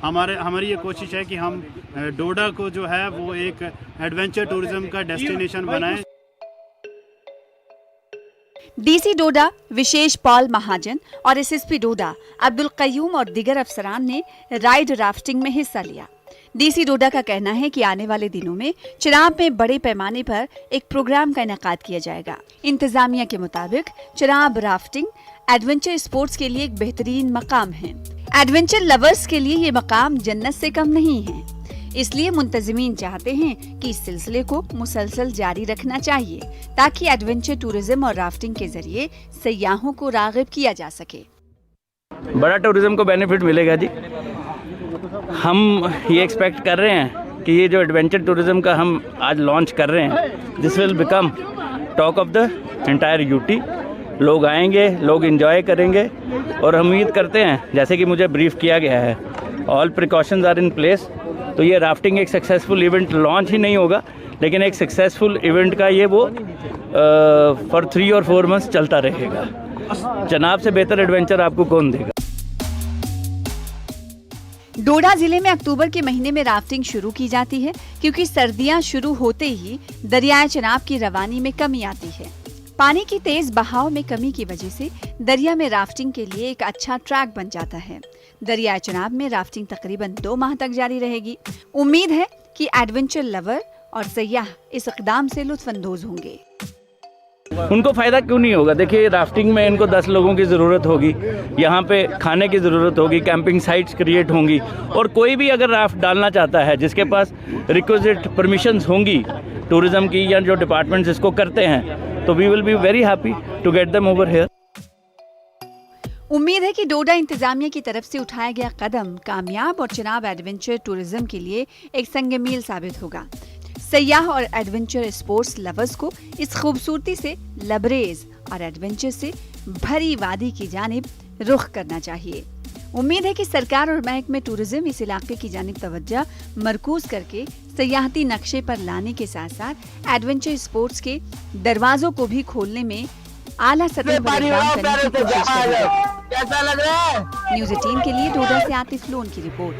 हमारी ये कोशिश है कि हम डोडा को जो है वो एक एडवेंचर टूरिज्म का डेस्टिनेशन बनाएं। डीसी डोडा विशेष पॉल महाजन और एसएसपी डोडा अब्दुल कयूम और दीगर अफसरान ने राइड राफ्टिंग में हिस्सा लिया। डीसी डोडा का कहना है कि आने वाले दिनों में चिनाब में बड़े पैमाने पर एक प्रोग्राम का इनेकाद किया जाएगा। इंतजामिया के मुताबिक चिनाब राफ्टिंग एडवेंचर स्पोर्ट्स के लिए एक बेहतरीन मकाम है। एडवेंचर लवर्स के लिए ये मकाम जन्नत से कम नहीं है, इसलिए मुंतजिमीन चाहते हैं कि इस सिलसिले को मुसलसल जारी रखना चाहिए ताकि एडवेंचर टूरिज्म और राफ्टिंग के जरिए सयाहों को राग़िब किया जा सके। बड़ा टूरिज्म को बेनिफिट मिलेगा जी। हम ये एक्सपेक्ट कर रहे हैं कि ये जो एडवेंचर टूरिज्म का हम आज लॉन्च कर रहे हैं, this will become talk of the entire UT. लोग आएंगे, लोग एंजॉय करेंगे और हम उम्मीद करते हैं, जैसे कि मुझे ब्रीफ किया गया है, all precautions are in place. तो ये राफ्टिंग एक सक्सेसफुल इवेंट लॉन्च ही नहीं होगा, लेकिन एक सक्सेसफुल इवेंट का ये वो फॉर 3 और 4 मंथ्स चलता रहेगा। जनाब से बेहतर एडवेंचर आपको कौन देगा। डोडा जिले में अक्टूबर के महीने में राफ्टिंग शुरू की जाती है क्योंकि सर्दियां शुरू होते ही दरियाए चिनाब की रवानी में कमी आती है। पानी की तेज बहाव में कमी की वजह से दरिया में राफ्टिंग के लिए एक अच्छा ट्रैक बन जाता है। दरियाए चिनाब में राफ्टिंग तकरीबन 2 माह तक जारी रहेगी। उम्मीद है कि एडवेंचर लवर और सयाह इस इक़दाम से लुत्फ़अंदोज़ होंगे। उनको फ़ायदा क्यों नहीं होगा। देखिए, राफ्टिंग में इनको 10 लोगों की ज़रूरत होगी, यहाँ पे खाने की ज़रूरत होगी, कैंपिंग साइट्स क्रिएट होंगी और कोई भी अगर राफ्ट डालना चाहता है जिसके पास रिक्विजिट परमिशंस होंगी टूरिज़्म की या जो डिपार्टमेंट्स इसको करते हैं, तो we will be very happy to get them over here. उम्मीद है कि डोडा इंतजामिया की तरफ से उठाया गया कदम कामयाब और चिनाब एडवेंचर टूरिज्म के लिए एक संग मील साबित होगा। सयाह और एडवेंचर स्पोर्ट्स लवर्स को इस खूबसूरती से लबरेज और एडवेंचर से भरी वादी की जानिब रुख करना चाहिए। उम्मीद है कि सरकार और महकमे टूरिज्म इस इलाके की जानिब तवज्जो मरकूज करके सयाहती नक्शे पर लाने के साथ साथ एडवेंचर स्पोर्ट्स के दरवाजों को भी खोलने में आला सतह पर इक़दाम करने की कोशिश करेगी। कैसा लग रहा है? न्यूज़ 18 के लिए डोडा से आतिफ लोन की रिपोर्ट।